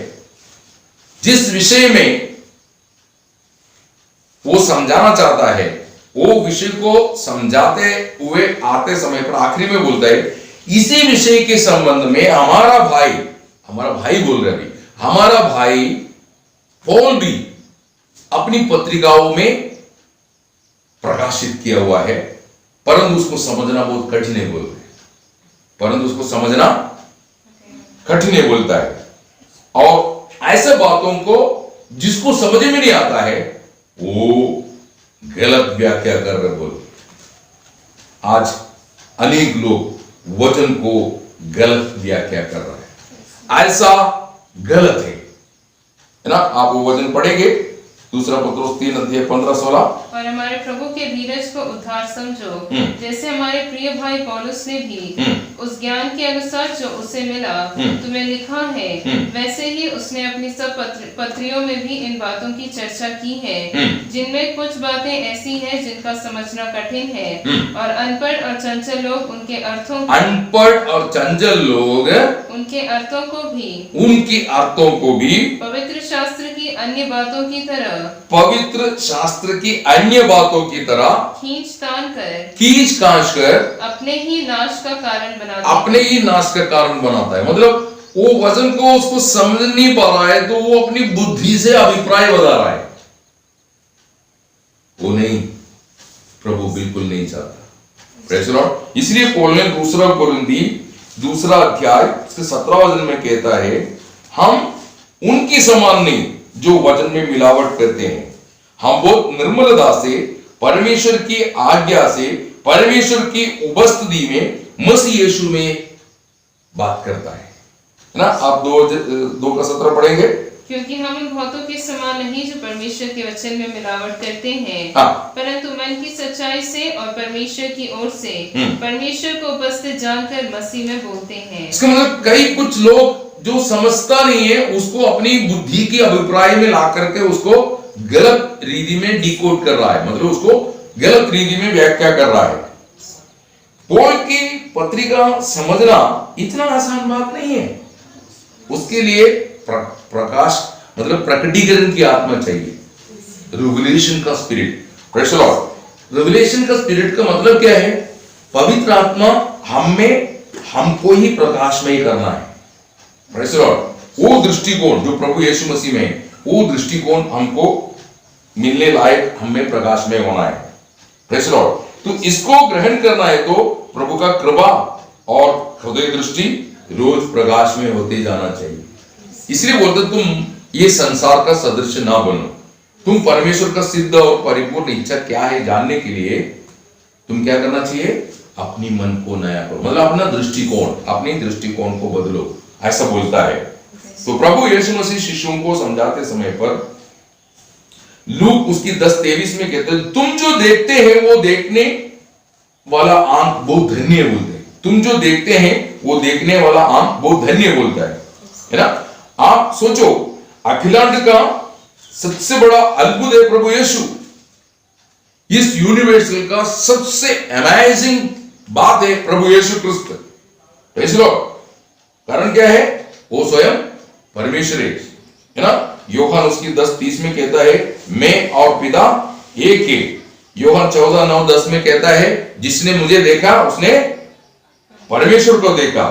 [SPEAKER 1] जिस विषय में वो समझाना चाहता है वो विषय को समझाते हुए आते समय पर आखिरी में बोलता है इसी विषय के संबंध में हमारा भाई बोल रहे अभी, हमारा भाई पौल भी अपनी पत्रिकाओं में प्रकाशित किया हुआ है, परंतु उसको समझना बहुत कठिन है बोल रहे, परंतु उसको समझना कठिन है बोलता है। और ऐसे बातों को जिसको समझ में नहीं आता है वो गलत व्याख्या कर रहे बोल। आज अनेक लोग वचन को गलत व्याख्या कर रहे हैं, ऐसा गलत है ना। आप वो वचन पढ़ेंगे, दूसरा पत्रोस 3:15-16।
[SPEAKER 2] और हमारे प्रभु के धीरज को उद्धार समझो, जैसे हमारे प्रिय भाई पौलुस ने भी उस ज्ञान के अनुसार जो उसे मिला तुम्हें लिखा है, वैसे ही उसने अपनी सब पत्रियों में भी इन बातों की चर्चा की है, जिनमें कुछ बातें ऐसी हैं जिनका समझना कठिन है, और अनपढ़ और चंचल लोग उनके अर्थों को भी पवित्र शास्त्र की अन्य बातों की तरह खींच तान कर अपने ही नाश का कारण बनाता है।
[SPEAKER 1] मतलब वो वचन को उसको समझ नहीं पा रहा है तो वो अपनी बुद्धि से अभिप्राय बता रहा है। वो नहीं, प्रभु बिल्कुल नहीं चाहता। Praise the Lord. इसलिए पौल ने 2 कोरिन्थी 2 अध्याय 17 वचन में कहता है, हम उनकी समान नहीं जो वचन में मिलावट करते हैं, हम बहुत निर्मलता से परमेश्वर की आज्ञा से परमेश्वर की उपस्थिति में मसीह यीशु में बात करता है ना। आप 2:17 पढ़ेंगे।
[SPEAKER 2] क्योंकि हम उन बहुतों के समान नहीं जो परमेश्वर के वचन में मिलावट करते हैं, परंतु मन की सच्चाई से और परमेश्वर की ओर से परमेश्वर को उपस्थित जानकर मसीह में बोलते हैं।
[SPEAKER 1] इसका मतलब कई कुछ लोग जो समझता नहीं है उसको अपनी बुद्धि के अभिप्राय में ला करके उसको गलत रीति में डिकोड कर रहा है, मतलब उसको गलत रीति में व्याख्या कर रहा है। पौल की पत्रिका समझना इतना आसान बात नहीं है। उसके लिए प्रकाश मतलब प्रकटीकरण की आत्मा चाहिए, रिवलेशन का spirit. Praise the Lord. Revelation का स्पिरिट का मतलब क्या है? पवित्र आत्मा हमको ही प्रकाशमय करना है। Praise the Lord. वो दृष्टिकोण जो प्रभु यीशु मसीह में है, वो दृष्टिकोण हमको मिलने लायक हमें प्रकाशमय होना है। Praise the Lord. तो इसको ग्रहण करना है तो प्रभु का कृपा और हृदय दृष्टि रोज प्रकाश में होते जाना चाहिए। इसलिए बोलते तुम ये संसार का सदृश ना बनो, तुम परमेश्वर का सिद्ध और परिपूर्ण इच्छा क्या है जानने के लिए तुम क्या करना चाहिए? अपनी मन को नया करो, मतलब अपनी दृष्टिकोण को बदलो, ऐसा बोलता है। तो प्रभु यीशु मसीह शिष्यों को समझाते समय पर लूक उसकी 10:23 में कहते हैं, तुम जो देखते हैं वो देखने वाला आंख बहुत धन्य बोलते हैं। तुम जो देखते हैं वो देखने वाला आंख बहुत धन्य बोलता है ना। आप सोचो, अखिलांड का सबसे बड़ा अद्भुत है प्रभु यीशु। इस यूनिवर्सल का सबसे अमेजिंग बात है प्रभु यीशु क्रिस्त। Praise the Lord. कारण क्या है? वो स्वयं परमेश्वर है ना। यूहन्ना उसकी 10:30 में कहता है, मैं और पिता एक है। यूहन्ना 14:9-10 में कहता है, जिसने मुझे देखा उसने परमेश्वर को देखा।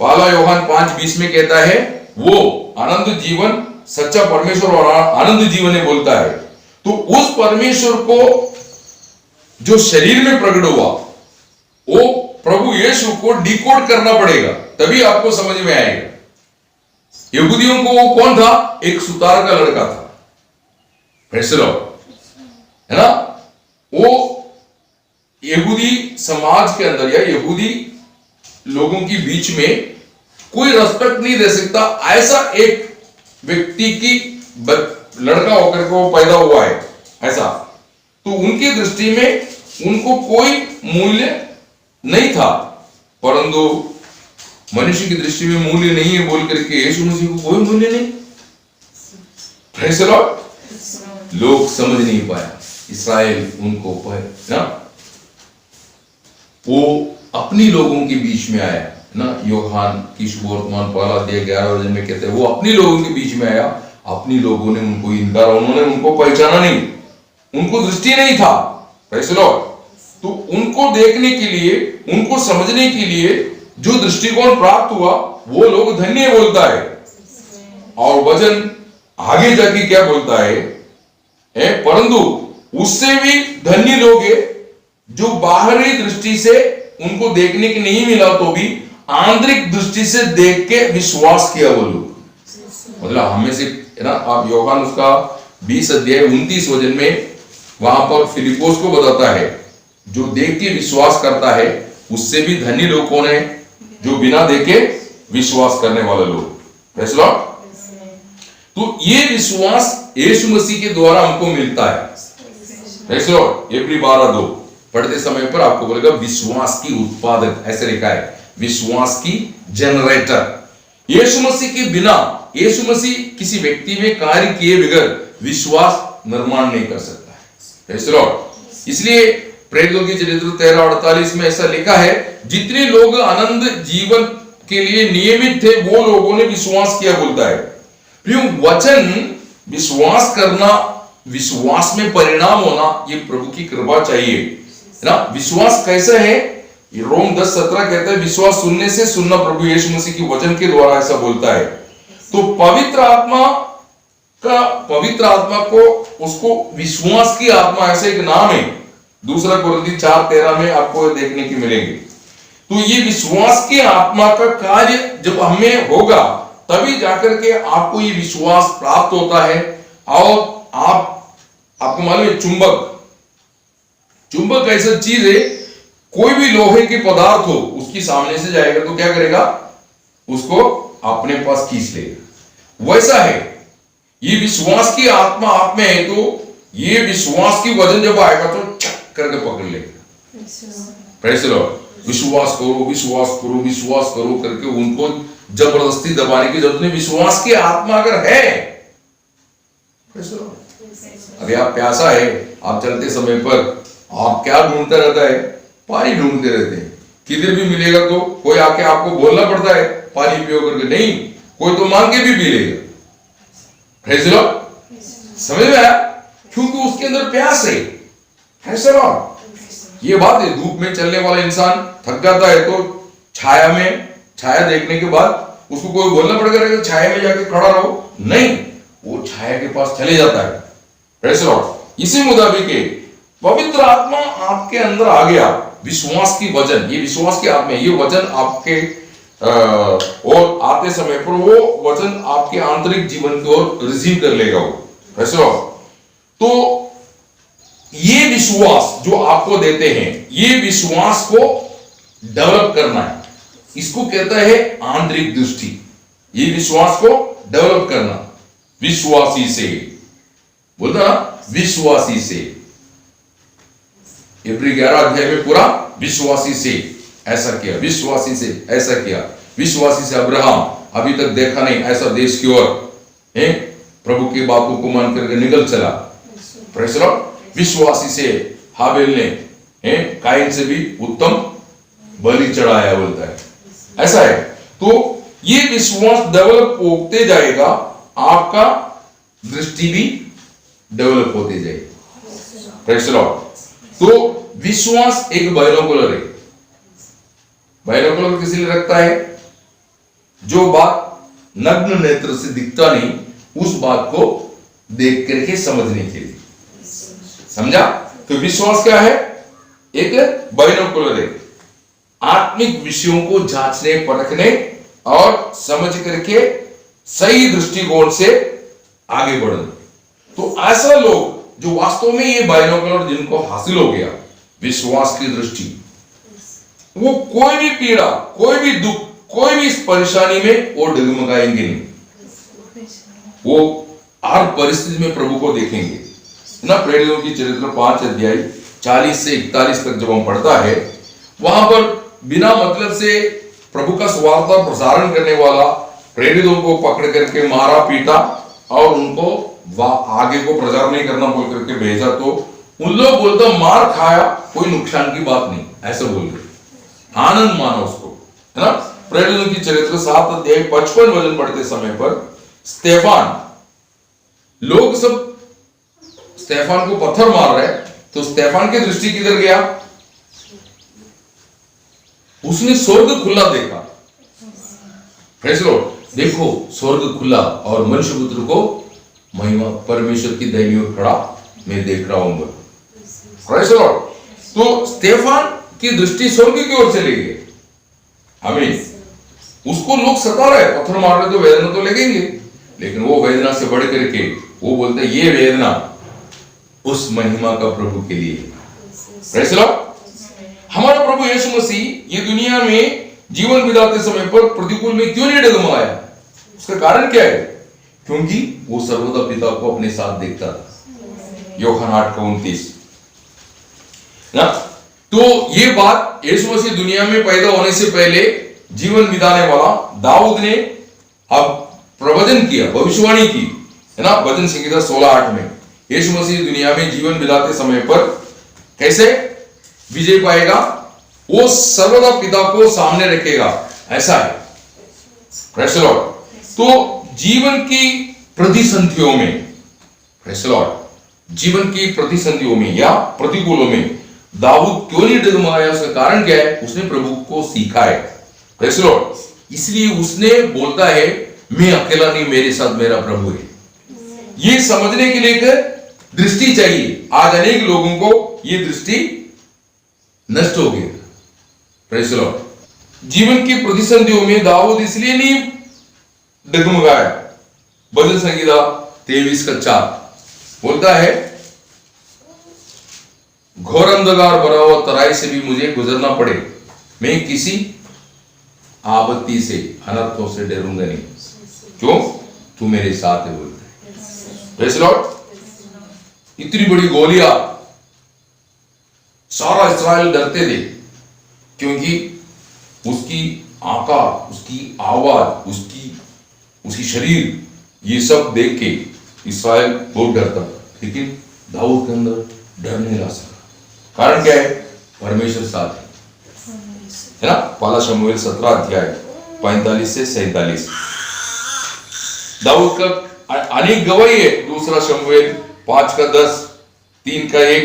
[SPEAKER 1] पहला यूहन्ना 5:20 में कहता है, वो आनंद जीवन सच्चा परमेश्वर और आनंद जीवन है बोलता है। तो उस परमेश्वर को जो शरीर में प्रकट हुआ, वो प्रभु यीशु को डिकोड करना पड़ेगा, तभी आपको समझ में आएगा। यहूदियों को वो कौन था? एक सुतार का लड़का था। Praise the Lord. है ना। वो यहूदी समाज के अंदर या यहूदी लोगों के बीच में कोई रेस्पेक्ट नहीं दे सकता, ऐसा एक व्यक्ति की लड़का होकर के वो पैदा हुआ है ऐसा। तो उनकी दृष्टि में उनको कोई मूल्य नहीं था, परंतु मनुष्य की दृष्टि में मूल्य नहीं है बोल करके यीशु मसीह को कोई मूल्य नहीं। Praise the Lord. लोग समझ नहीं पाया, इस्राएल उनको ना, वो अपनी लोगों के बीच में आया ना। यूहन्ना की सुवर्तमान 1:11 में कहते हैं, वो अपनी लोगों के बीच में आया, अपनी लोगों ने उनको इनकार, उन्होंने उनको पहचाना नहीं, उनको दृष्टि नहीं था। Praise the Lord. तो उनको देखने के लिए, उनको समझने के लिए जो दृष्टिकोण प्राप्त हुआ वो लोग धन्य बोलता है। और वचन आगे जाके क्या बोलता है, परंतु उससे भी धन्य लोग हैं जो बाहरी दृष्टि से उनको देखने की नहीं मिला तो भी आंतरिक दृष्टि से देख के विश्वास किया वो लोग। मतलब हमें से है ना, आप यूहन्ना उसका 20 अध्याय 29 वचन में वहां पर फिलिप्पोस को बताता है, जो देख के विश्वास करता है उससे भी धन्य लोग कौन है, जो बिना देखे विश्वास करने वाले लोग। Praise Lord. तो ये विश्वास यीशु मसीह के द्वारा हमको मिलता है। Praise Lord. एब्री 12:2 पढ़ते समय पर आपको बोलेगा विश्वास की उत्पादक, ऐसे लिखा है, विश्वास की जनरेटर। यीशु मसीह के बिना, यीशु मसीह किसी व्यक्ति में कार्य किए बगैर विश्वास निर्माण नहीं कर सकता है। Praise Lord. इसलिए प्रेरितों की चरित्र 13:48 में ऐसा लिखा है, जितने लोग आनंद जीवन के लिए नियमित थे वो लोगों ने विश्वास किया बोलता है। वचन विश्वास करना, विश्वास में परिणाम होना, ये प्रभु की कृपा चाहिए ना। विश्वास कैसे है, रोम 10:17 कहता है, विश्वास सुनने से, सुनना प्रभु यीशु मसीह की वचन के द्वारा, ऐसा बोलता है। तो पवित्र आत्मा को, उसको विश्वास की आत्मा ऐसा एक नाम है। 2 कुरिन्थी 4:13 में आपको देखने की मिलेंगे। तो ये विश्वास की आत्मा का कार्य जब हमें होगा तभी जाकर के आपको ये विश्वास प्राप्त होता है। और आपको मालूम है, चुंबक ऐसा चीज है, कोई भी लोहे के पदार्थ हो उसकी सामने से जाएगा तो क्या करेगा, उसको अपने पास खींच लेगा। वैसा है ये विश्वास की आत्मा आप में है, तो ये विश्वास की वजन जब आएगा तो चक करके पकड़ लेगा। Praise the Lord. विश्वास करो, विश्वास करो, विश्वास करो करके उनको जबरदस्ती दबाने की जरूरत नहीं। विश्वास की आत्मा अगर है, अभी आप प्यासा है, आप चलते समय पर आप क्या ढूंढते रहता है, पानी ढूंढते रहते हैं। किधर भी मिलेगा तो कोई आके आपको बोलना पड़ता है पानी पियो करके, नहीं, कोई तो मांग के भी पी लेगा। Praise the Lord. समझ में आया, क्योंकि उसके अंदर प्यास है। Praise the Lord. ये बात है, धूप में चलने वाला इंसान थक जाता है तो छाया देखने के बाद उसको कोई बोलना पड़ेगा छाया में जाके खड़ा रहो, नहीं, वो छाया के पास चले जाता है। Praise the Lord. इसी मुताबिक पवित्र आत्मा आपके अंदर आ गया, विश्वास की वचन, ये विश्वास की आत्मा, ये वचन आपके और आते समय पर वो वचन आपके आंतरिक जीवन को रिसीव कर लेगा वो। Praise the Lord. तो ये विश्वास जो आपको देते हैं, ये विश्वास को डेवलप करना है, इसको कहता है आंतरिक दृष्टि। ये विश्वास को डेवलप करना, विश्वासी से बोलता ना, विश्वासी से। इब्री 11 अध्याय में पूरा विश्वासी से ऐसा किया, विश्वासी से ऐसा किया, विश्वासी से अब्राहम अभी तक देखा नहीं ऐसा देश की ओर प्रभु की बातों को मान करके निकल चला। Praise the Lord. विश्वासी से हाबेल ने काइन से भी उत्तम बलि चढ़ाया बोलता है, ऐसा है। तो ये विश्वास डेवलप होते जाएगा, आपका दृष्टि भी डेवलप होती जाएगी। Praise the Lord. तो विश्वास एक बाइनोकुलर है। बाइनोकुलर किसी लिए रखता है, जो बात नग्न नेत्र से दिखता नहीं उस बात को देख करके समझने के लिए, समझा। तो विश्वास क्या है, एक बाइनोकुलर है, आत्मिक विषयों को जांचने परखने और समझ करके सही दृष्टिकोण से आगे बढ़ने। तो ऐसा लोग जो वास्तव में ये बाइनोकुलर जिनको हासिल हो गया विश्वास की दृष्टि, वो कोई भी पीड़ा, कोई भी दुख, कोई भी इस परेशानी में वो डगमगाएंगे नहीं, वो हर परिस्थिति में प्रभु को देखेंगे ना। प्रेरितों की चरित्र 5 अध्याय 40 से 41 तक जब हम पढ़ता है, वहां पर बिना मतलब से प्रभु का सुवार्ता प्रसारण करने वाला प्रेरितों को पकड़ करके मारा पीटा और उनको आगे को प्रचार नहीं करना बोल करके भेजा। तो उन लोग बोलते मार खाया, कोई नुकसान की बात नहीं, ऐसा बोल रहे, आनंद माना उसको, है ना। प्रेरितों की चरित्र 7 अध्याय 55 वचन पढ़ते समय पर स्तेफान, लोग सब स्तेफान को पत्थर मार रहे, तो स्तेफान की दृष्टि किधर गया, उसने स्वर्ग खुला देखा। Praise the Lord. देखो स्वर्ग खुला और मनुष्य पुत्र को महिमा परमेश्वर की दाहिनी ओर खड़ा मैं देख रहा हूं। Praise the Lord. तो स्तेफान की दृष्टि स्वर्ग की ओर चली गई। आमीन। उसको लोग सता रहे, पत्थर मार रहे तो वेदना तो लगेंगे, लेकिन वो वेदना से बढ़ करके वो बोलते ये वेदना उस महिमा का प्रभु के लिए। Praise the Lord. हमारा प्रभु यीशु मसीह ये दुनिया में जीवन बिताते समय पर प्रतिकूल में क्यों नहीं डगमगाया? उसका कारण क्या है? क्योंकि वो सर्वदा पिता को अपने साथ देखता था। यूहन्ना 8:29 ना। तो ये बात यीशु मसीह दुनिया में पैदा होने से पहले जीवन बिताने वाला दाऊद ने अब प्रवचन किया, भविष्यवाणी की, है ना, भजन संहिता 16:8 में। यीशु मसीह दुनिया में जीवन बिताते समय पर कैसे विजय पाएगा? वो सर्वदा पिता को सामने रखेगा, ऐसा है। Praise the Lord. तो जीवन की प्रतिसंधियों में, प्रेज़ द लॉर्ड, जीवन की प्रतिसंधियों में या प्रतिकूलों में दाऊद क्यों नहीं डगमगाया? उसका कारण क्या है? उसने प्रभु को सीखा है। Praise the Lord. इसलिए उसने बोलता है मैं अकेला नहीं, मेरे साथ मेरा प्रभु है। ये समझने के लिए एक दृष्टि चाहिए। आज अनेक लोगों को ये दृष्टि नष्ट हो गई। Praise the Lord. जीवन की प्रतिसंधियों में दाऊद इसलिए नहीं डगमगाया। भजन संहिता 23:4 बोलता है घोर अंधकार भरा हुआ तराई से भी मुझे गुजरना पड़े, मैं किसी आपत्ति से, अनर्थों से डरूंगा नहीं। क्यों? तू मेरे साथ है बोलते हैं। Praise the Lord. इतनी बड़ी गोलियां, सारा इस्राएल डरते थे, क्योंकि उसकी आकार, उसकी आवाज, उसकी शरीर, ये सब देख के इस्राएल बहुत डरता था। लेकिन दाऊद के अंदर डर नहीं ला सका। कारण क्या है? परमेश्वर साथ है ना। पहला शमूएल 17:45 से 47। दाऊद का अनेक गवाही है। दूसरा शमूएल 5:10, 3:1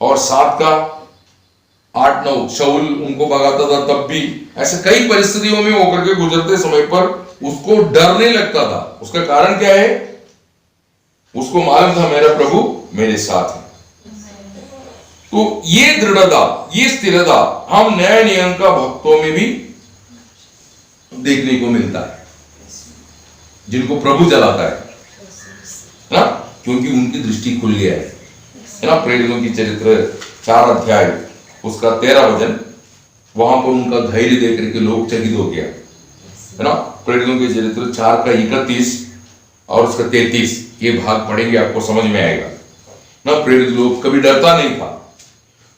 [SPEAKER 1] और 7:8-9। शाऊल उनको भगाता था, तब भी ऐसे कई परिस्थितियों में होकर के गुजरते समय पर उसको डर नहीं लगता था। उसका कारण क्या है? उसको मालूम था मेरा प्रभु मेरे साथ है। तो ये दृढ़ता, ये स्थिरता हम न्याय नियम का भक्तों में भी देखने को मिलता है, जिनको प्रभु जलाता है ना, क्योंकि उनकी दृष्टि खुल गया है ना। प्रेरितों की चरित्र 4 अध्याय उसका 13 वचन, वहां पर उनका धैर्य देकर के लोग चकित हो गया, है ना। प्रेरितों के चरित्र 4:31 और उसका 33, ये भाग पढ़ेंगे आपको समझ में आएगा ना। प्रेरित लोग कभी डरता नहीं था।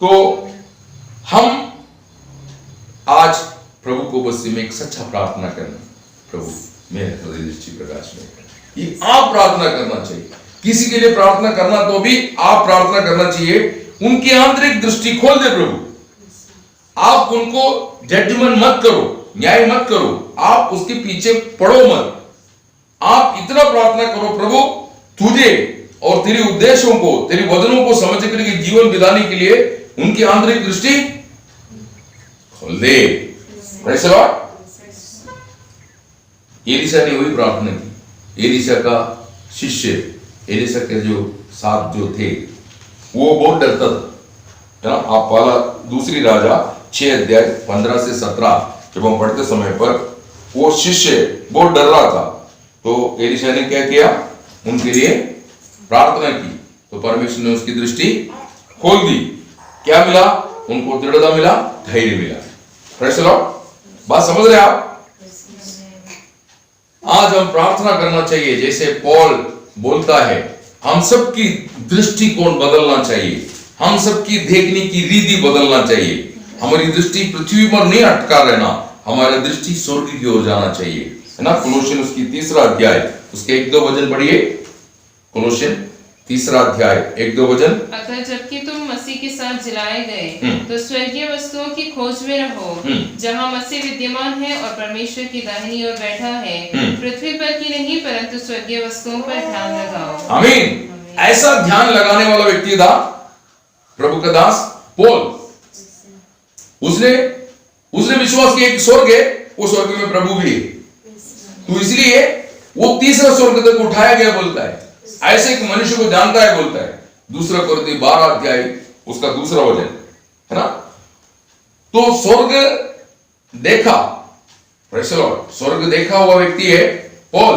[SPEAKER 1] तो हम आज प्रभु को बस में एक सच्चा प्रार्थना करना, प्रभु मेरे हृदय दृष्टि प्रकाश में, ये आप प्रार्थना करना चाहिए। किसी के लिए प्रार्थना करना तो भी आप प्रार्थना करना चाहिए, उनकी आंतरिक दृष्टि खोल दे प्रभु। आप उनको जजमेंट मत करो, न्याय मत करो, आप उसके पीछे पड़ो मत। आप इतना प्रार्थना करो, प्रभु तुझे और तेरे उद्देश्यों को, तेरे वचनों को समझ करके जीवन बिताने के लिए उनकी आंतरिक दृष्टि खोल दे। Praise the Lord. एलीशा ने वही प्रार्थना की। एलीशा का शिष्य, एलीशा के जो साथ जो थे, वो बहुत डरता था। आप पहला दूसरी राजा 6:15 से 17 जब हम पढ़ते समय पर वो शिष्य बहुत डर रहा था, तो एलीशा ने क्या किया? उनके लिए प्रार्थना की, तो परमेश्वर ने उसकी दृष्टि खोल दी। क्या मिला? उनको दृढ़ता मिला, धैर्य मिला। Praise the Lord. बात समझ रहे आप? आज हम प्रार्थना करना चाहिए, जैसे पौल बोलता है, हम सबकी दृष्टिकोण बदलना चाहिए, हम सबकी देखने की रीति बदलना चाहिए। हमारी दृष्टि पृथ्वी पर नहीं अटका रहना, हमारी दृष्टि स्वर्ग की ओर जाना चाहिए, है ना। कोलोसियन उसकी 3 अध्याय उसके 1-2 वचन पढ़िए। कोलोसियन 3 अध्याय 1-2 वचन।
[SPEAKER 2] अतः जबकि तुम मसीह के साथ जलाए गए तो स्वर्गीय वस्तुओं की खोज में रहो, जहाँ मसीह विद्यमान है और परमेश्वर की दाहिनी ओर बैठा है। पृथ्वी पर की नहीं परंतु स्वर्गीय वस्तुओं पर ध्यान लगाओ।
[SPEAKER 1] आमीन। ऐसा ध्यान लगाने वाला व्यक्ति था प्रभु का दास पौल। उसने उसने विश्वास किया कि स्वर्ग है, वो स्वर्ग में प्रभु भी है, तो इसलिए वो तीसरा स्वर्ग तक उठाया गया बोलता है। ऐसे एक मनुष्य को जानता है बोलता है, 2 कोरिन्थी 12 अध्याय उसका दूसरा वचन है ना। तो स्वर्ग देखा, प्रेज़ द लॉर्ड, स्वर्ग देखा हुआ व्यक्ति है पौल,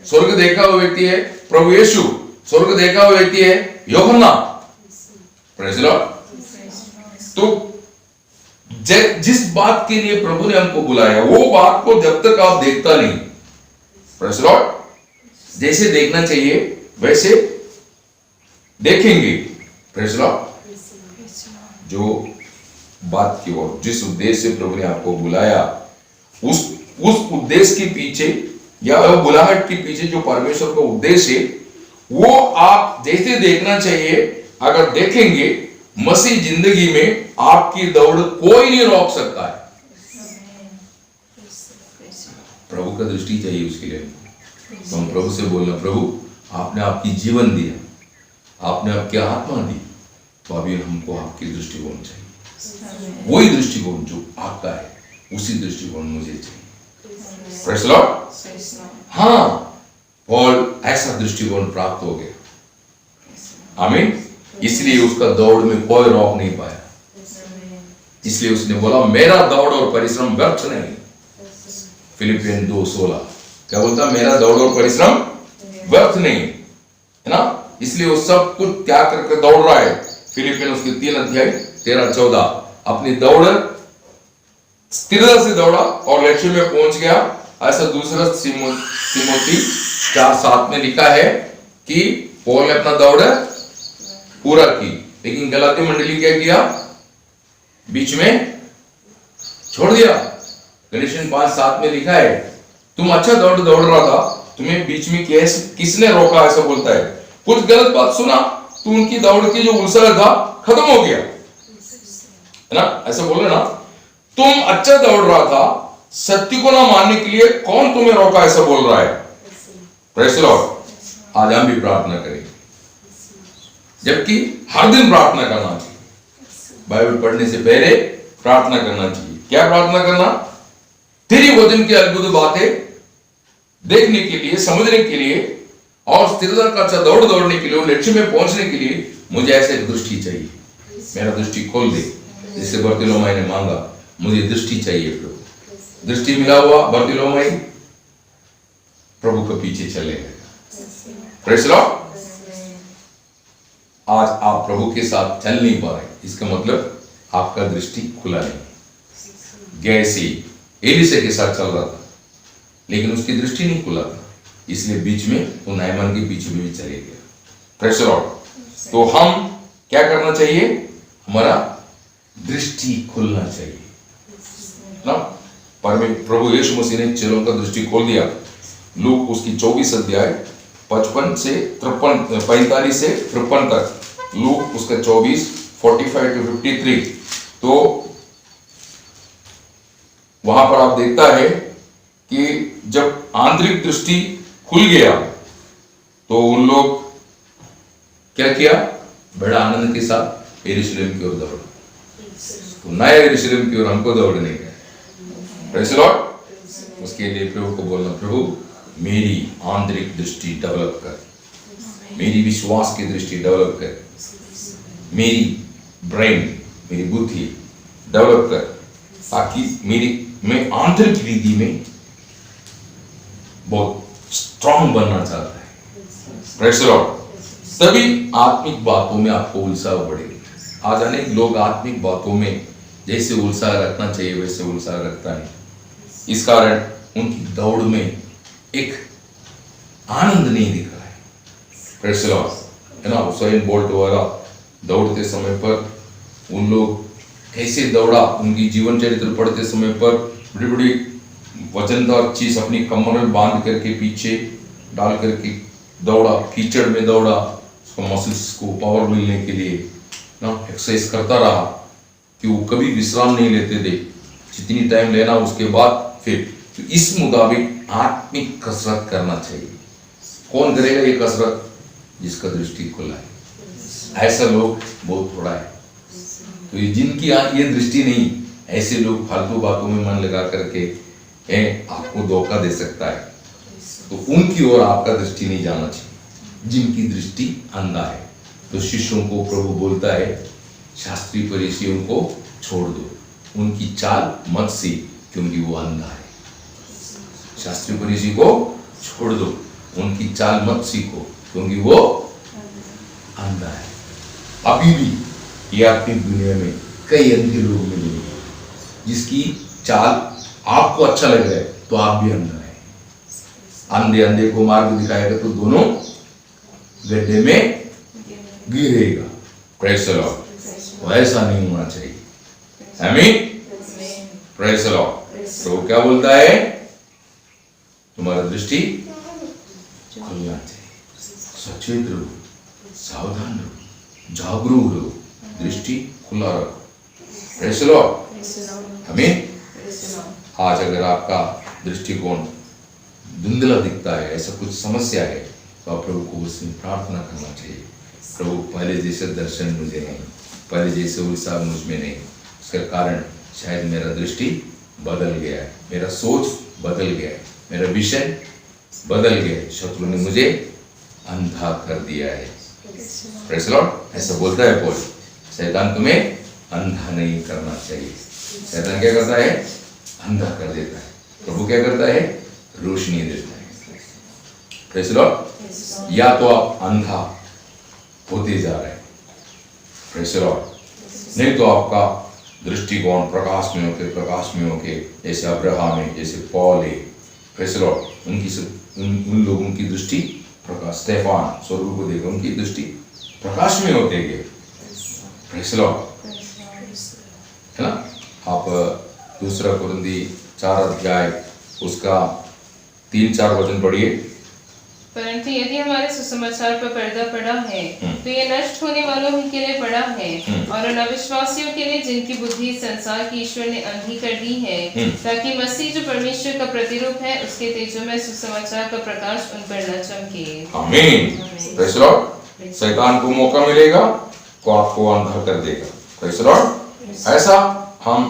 [SPEAKER 1] स्वर्ग देखा हुआ व्यक्ति है प्रभु यीशु, स्वर्ग देखा हुआ व्यक्ति है यूहन्ना, प्रेज़ द लॉर्ड। तो जिस बात के लिए प्रभु ने हमको बुलाया, वो बात को जब तक आप देखता नहीं, प्रेज़ द लॉर्ड, जैसे देखना चाहिए वैसे देखेंगे, प्रेज़ द लॉर्ड। जो बात की ओर, जिस उद्देश्य से प्रभु ने आपको बुलाया, उस उद्देश्य के पीछे या बुलाहट के पीछे जो परमेश्वर का उद्देश्य है, वो आप जैसे देखना चाहिए। अगर देखेंगे, मसीह जिंदगी में आपकी दौड़ कोई नहीं रोक सकता है। प्रभु का दृष्टि चाहिए उसके लिए। तो हम प्रभु से बोलना, प्रभु आपने आपकी जीवन दिया, आपने आपकी आत्मा दी, तो अभी हमको आपकी दृष्टिकोण चाहिए। वही दृष्टिकोण जो आपका है, उसी दृष्टिकोण मुझे चाहिए। Praise the Lord. हाँ, पौल ऐसा दृष्टिकोण प्राप्त हो गया, आमीन। इसलिए उसका दौड़ में कोई रोक नहीं पाया। इसलिए उसने बोला, मेरा दौड़ और परिश्रम व्यर्थ नहीं। फिलिपियन 2:16 क्या बोलता, मेरा दौड़ और परिश्रम व्यर्थ नहीं, है ना। इसलिए वो सब कुछ त्याग करके दौड़ रहा है। फिलिपियन उसके 3 अध्याय 13-14, अपनी दौड़ स्थिरता से दौड़ा और लक्ष्य में पहुंच गया। ऐसा दूसरा तिमोथी 4:7 में लिखा है कि पौल ने अपना दौड़ पूरा की, लेकिन गलाती मंडली क्या किया, बीच में छोड़ दिया। गलातियन 5:7 में लिखा है, तुम अच्छा दौड़ रहा था, तुम्हें बीच में किसने रोका, ऐसा बोलता है। कुछ गलत बात सुना तो उनकी दौड़ की जो उत्साह था खत्म हो गया, है ना, ऐसा बोल रहे ना। तुम अच्छा दौड़ रहा था, सत्य को ना मानने के लिए कौन तुम्हें रोका, ऐसा बोल रहा है। Praise the Lord. आज हम भी प्रार्थना करें, जबकि हर दिन प्रार्थना करना चाहिए। बाइबल पढ़ने से पहले प्रार्थना करना चाहिए। क्या प्रार्थना करना, तेरी वचन की अद्भुत बातें देखने के लिए, समझने के लिए और स्थिरता का अच्छा दौड़ दौड़ने के लिए और लक्ष्य में पहुंचने के लिए मुझे ऐसे दृष्टि चाहिए। मेरा दृष्टि खोल दे, जिससे बर्तिलोमाई ने मांगा, मुझे दृष्टि चाहिए प्रभु। दृष्टि मिला हुआ बर्तिलोमाई प्रभु के पीछे चले गए। Praise the Lord. आज आप प्रभु के साथ चल नहीं पा रहे, इसका मतलब आपका दृष्टि खुला नहीं। गैसी एलिशा के साथ चल रहा था, लेकिन उसकी दृष्टि नहीं खुला था, इसलिए बीच में वो नायमान के पीछे भी चले गया। Praise the Lord. तो हम क्या करना चाहिए, हमारा दृष्टि खुलना चाहिए ना। प्रभु यीशु मसीह ने चेलों का दृष्टि खोल दिया। लूक उसकी 24 अध्याय 55 से 53, 45 से 53 तक, लूक उसका 24, 45 to 53। तो वहां पर आप देखता है कि जब आंतरिक दृष्टि खुल गया तो उन लोग क्या किया, बड़ा आनंद के साथ यरूशलेम की ओर दौड़ा। तो नया यरूशलेम की ओर हमको दौड़ने का। Praise the Lord. उसके लिए प्रभु को बोलना, प्रभु मेरी आंतरिक दृष्टि डेवलप कर, मेरी विश्वास की दृष्टि डेवलप कर, मेरी ब्रेन, मेरी बुद्धि डेवलप कर, ताकि मैं आंतरिक रीति में बहुत स्ट्रांग बनना चाहता है। Praise the Lord. तभी आत्मिक बातों में आपको उत्साह बढ़ेगा। आज अनेक लोग आत्मिक बातों में जैसे उत्साह रखना चाहिए वैसे उत्साह रखता है। इस कारण उनकी दौड़ में एक आनंद नहीं दिख रहा है। प्रेज़ द लॉर्ड, है ना। उसैन बोल्ट वगैरह दौड़ते समय पर उन लोग कैसे दौड़ा, उनकी जीवन चरित्र पढ़ते समय पर बड़ी बड़ी वजनदार चीज अपनी कमर में बांध करके पीछे डाल करके दौड़ा, कीचड़ में दौड़ा, उसको मसल्स को पावर मिलने के लिए ना एक्सरसाइज करता रहा कि वो कभी विश्राम नहीं लेते थे, जितनी टाइम लेना उसके बाद फिर। तो इस मुताबिक आत्मिक कसरत करना चाहिए। कौन करेगा ये कसरत, जिसका दृष्टि खुला है। ऐसा लोग बहुत थोड़ा है। तो जिनकी ये दृष्टि नहीं, ऐसे लोग फालतू बातों में मन लगा करके आपको धोखा दे सकता है, तो उनकी ओर आपका दृष्टि नहीं जाना चाहिए, जिनकी दृष्टि अंधा है। तो शिष्यों को प्रभु बोलता है, शास्त्री फरीसियों को छोड़ दो, उनकी चाल मत सीख, क्योंकि वो अंधा है। शास्त्री फरीसी को छोड़ दो, उनकी चाल मत सीखो, क्योंकि वो अंधा है। अभी भी ये अपनी दुनिया में कई अंधे लोग मिलेंगे, जिसकी चाल आपको अच्छा लग रहा है तो आप भी अंधा है। अंधे अंधे को मार्ग दिखाएगा तो दोनों गड्ढे में गिरेगा। Praise the Lord. वो ऐसा नहीं होना चाहिए। आमीन। Praise the Lord. तो क्या बोलता है, तुम्हारा दृष्टि खुलना चाहिए। सचेत रहो, सावधान रहो, जागरूक रहो, दृष्टि खुला रखो। Praise the Lord. आमीन। आज अगर आपका दृष्टिकोण धुंधला दिखता है, ऐसा कुछ समस्या है, तो आप प्रभु को उसमें प्रार्थना करना चाहिए। प्रभु पहले जैसे दर्शन मुझे नहीं, पहले जैसे हिसाब मुझ में नहीं, उसका कारण शायद मेरा दृष्टि बदल गया है, मेरा सोच बदल गया है, मेरा विषय बदल गया है, शत्रु ने मुझे अंधा कर दिया है। Praise the Lord. ऐसा बोलता है पौल। शैतान तुम्हें अंधा नहीं करना चाहिए। शैतान क्या करता है, अंधा कर देता है। प्रभु क्या करता है, रोशनी देता है। Praise the Lord. या तो आप अंधा होते जा रहे हैं, प्रेज़ द लॉर्ड, नहीं तो आपका दृष्टिकोण प्रकाश में होके जैसे अब्राहम है, जैसे पौल है, प्रेज़ द लॉर्ड, उन लोगों की दृष्टि प्रकाश, स्तेफान स्वर्ग को देखा, उनकी दृष्टि प्रकाश में होते गए। प्रेज़ द लॉर्ड, है ना। आप दूसरा कुरिन्थी 4 अध्याय उसका 3-4 वचन पढ़िए।
[SPEAKER 2] परंतु यदि हमारे सुसमाचार पर पर्दा पड़ा है तो ये नष्ट होने वालों ही के लिए पड़ा है, और उन अविश्वासियों के लिए जिनकी बुद्धि संसार की ईश्वर ने अंधी कर दी है, ताकि मसीह जो परमेश्वर का प्रतिरूप है उसके तेजोमय सुसमाचार का प्रकाश उन पर न चमके। आमीन।
[SPEAKER 1] Praise the Lord. शैतान को मौका मिलेगा तो आपको अंधा कर देगा। Praise the Lord. ऐसा हम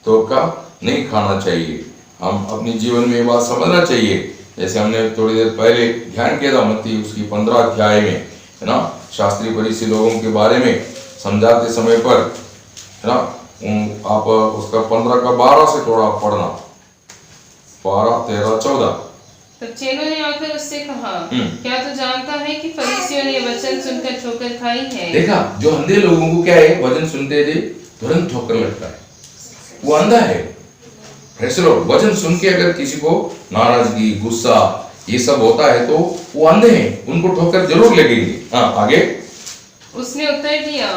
[SPEAKER 1] धोखा नहीं खाना चाहिए। हम अपने जीवन में ये बात समझना चाहिए, जैसे हमने थोड़ी देर पहले ध्यान किया था मत्ती उसकी 15 अध्याय में, है ना, शास्त्री फरीसी लोगों के बारे में समझाते समय पर, है ना, आप उसका 15 का 12 से थोड़ा पढ़ना, 12, 13, 14।
[SPEAKER 2] तब चेलों ने आकर उससे कहा, क्या तू जानता है कि फरीसियों ने वचन सुनकर ठोकर खाई है? देखा,
[SPEAKER 1] जो अंधे लोगों को क्या है, वचन सुनते थे तुरंत ठोकर लगता है, वो अंधा है। Praise the Lord. वचन सुन के अगर किसी को नाराजगी, गुस्सा ये सब होता है तो वो अंधे हैं, उनको ठोकर जरूर लगेगी। हाँ, आगे।
[SPEAKER 2] उसने उत्तर दिया,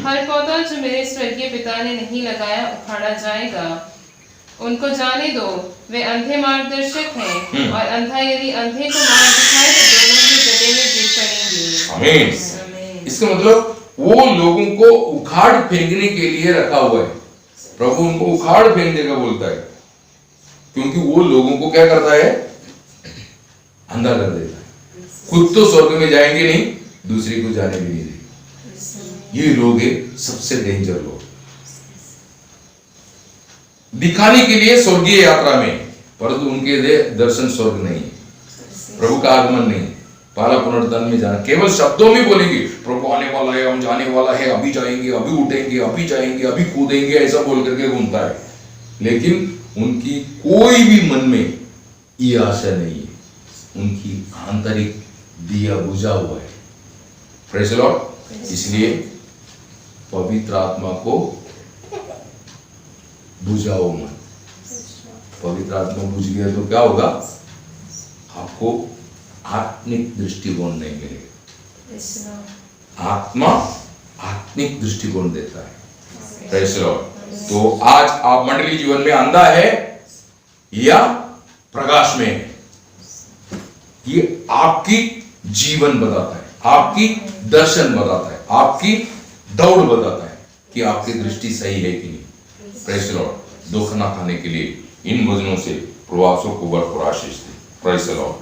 [SPEAKER 2] हर पौधा जो मेरे स्वर्गीय पिता ने नहीं लगाया उखाड़ा जाएगा। उनको जाने दो, वे अंधे मार्गदर्शक हैं, और अंधा यदि अंधे को मार्ग दिखाए तो दोनों ही गड्ढे में गिर पड़ेंगे।
[SPEAKER 1] आमीन। इसका मतलब वो लोगों को उखाड़ फेंकने के लिए रखा हुआ है। प्रभु उनको उखाड़ फेंक देगा बोलता है, क्योंकि वो लोगों को क्या करता है, अंधा कर देता है। खुद तो स्वर्ग में जाएंगे नहीं, दूसरे को जाने भी नहीं देंगे। ये लोग हैं सबसे डेंजर लोग, दिखाने के लिए स्वर्गीय यात्रा में, परंतु उनके दर्शन स्वर्ग नहीं, प्रभु का आगमन नहीं, पहला पुनरुत्थान में जाना। केवल शब्दों में बोलेंगे प्रभु आने वाला है, हम जाने वाला है, अभी जाएंगे, अभी उठेंगे, अभी जाएंगे, अभी कूदेंगे, ऐसा बोल करके घूमता है, लेकिन उनकी कोई भी मन में ये आशा नहीं है, उनकी आंतरिक दिया बुझा हुआ है। Praise the Lord. इसलिए पवित्र आत्मा को बुझाओ मत। पवित्र आत्मा बुझ गया तो क्या होगा, आपको आत्मिक दृष्टिकोण नहीं मिलेगा। आत्मा आत्मिक दृष्टिकोण देता है। Praise the Lord. तो आज आप मंडली जीवन में अंधा है या प्रकाश में है, ये आपकी जीवन बताता है, आपकी दर्शन बताता है, आपकी दौड़ बताता है कि आपकी दृष्टि सही है कि नहीं। Praise the Lord. धोखा ना खाने के लिए इन वचनों से प्रवासों को भरपूर आशीष दे। Praise the Lord.